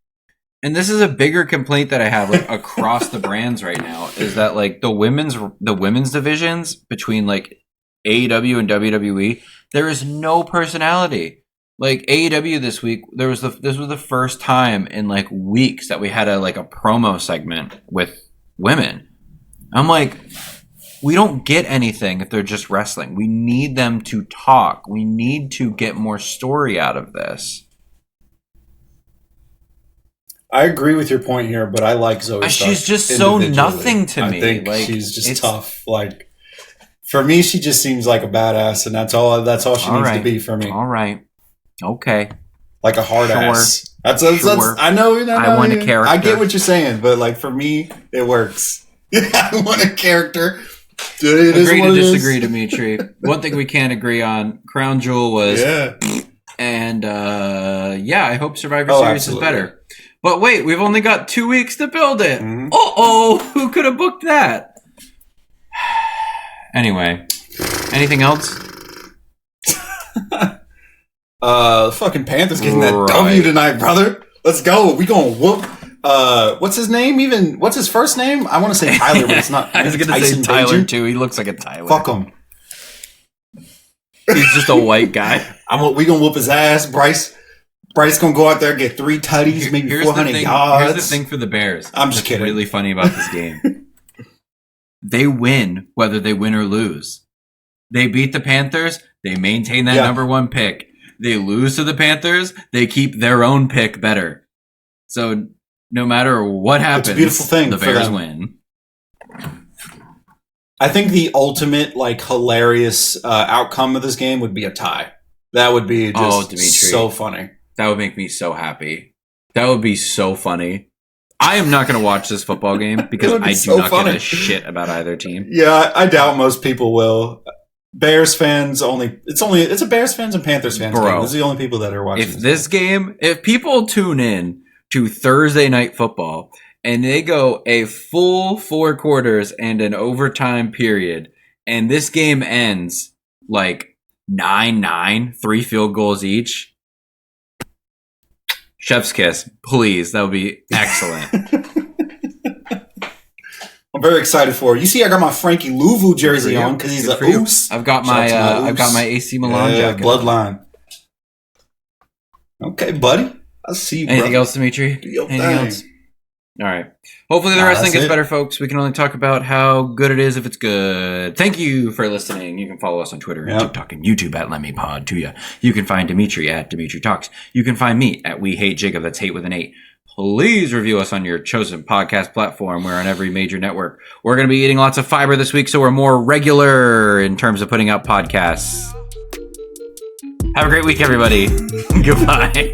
[SPEAKER 1] and this is a bigger complaint that I have like, across the brands right now is that like the women's divisions between like AEW and WWE, there is no personality. Like AEW this week, this was the first time in like weeks that we had a promo segment with women. I'm like, we don't get anything if they're just wrestling. We need them to talk. We need to get more story out of this.
[SPEAKER 2] I agree with your point here, but I like Zoe Stark.
[SPEAKER 1] She's just so nothing to me.
[SPEAKER 2] I think like, she's just tough. Like for me, she just seems like a badass, and that's all she needs to be for me.
[SPEAKER 1] All right. Okay.
[SPEAKER 2] Like a hard ass. That's I know.
[SPEAKER 1] I want a character.
[SPEAKER 2] I get what you're saying, but like for me, it works. I want a character.
[SPEAKER 1] Agree to disagree, Demetri. One thing we can't agree on: Crown Jewel was, and I hope Survivor Series is better. But wait, we've only got 2 weeks to build it. Mm-hmm. Who could have booked that? Anyway, anything else?
[SPEAKER 2] Fucking Panthers getting that W tonight, brother. Let's go. We gonna whoop. What's his name? Even what's his first name? I want to say Tyler, but it's not.
[SPEAKER 1] I was gonna say Tyler too. He looks like a Tyler.
[SPEAKER 2] Fuck him.
[SPEAKER 1] He's just a white guy.
[SPEAKER 2] We gonna whoop his ass. Bryce gonna go out there and get 3 tutties, maybe 400 yards.
[SPEAKER 1] Here's the thing for the Bears.
[SPEAKER 2] I'm just kidding.
[SPEAKER 1] Really funny about this game. They win whether they win or lose. They beat the Panthers. They maintain that number 1 pick. They lose to the Panthers. They keep their own pick better. So no matter what happens,
[SPEAKER 2] it's a beautiful thing.
[SPEAKER 1] The Bears win.
[SPEAKER 2] I think the ultimate hilarious outcome of this game would be a tie. That would be just so funny.
[SPEAKER 1] That would make me so happy. That would be so funny. I am not going to watch this football game because I do not give a shit about either team.
[SPEAKER 2] Yeah, I doubt most people will. Bears fans only. It's a Bears fans and Panthers fans game. Those are the only people that are watching.
[SPEAKER 1] If people tune in to Thursday Night Football and they go a full 4 quarters and an overtime period, and this game ends like 9-9, 3 field goals each. Chef's kiss, please. That would be excellent.
[SPEAKER 2] I'm very excited for it. You see, I got my Frankie Louvu jersey on because he's a Oos.
[SPEAKER 1] I've got my AC Milan jacket.
[SPEAKER 2] Bloodline. Okay, buddy. I'll see you.
[SPEAKER 1] Anything else, Demetri? Anything else? All right. Hopefully the wrestling gets better, folks. We can only talk about how good it is if it's good. Thank you for listening. You can follow us on Twitter and TikTok and YouTube at LemmyPod to ya. You can find Demetri at Demetri Talks. You can find me at We Hate Jacob. That's hate with an 8. Please review us on your chosen podcast platform. We're on every major network. We're going to be eating lots of fiber this week, so we're more regular in terms of putting out podcasts. Have a great week, everybody. Goodbye.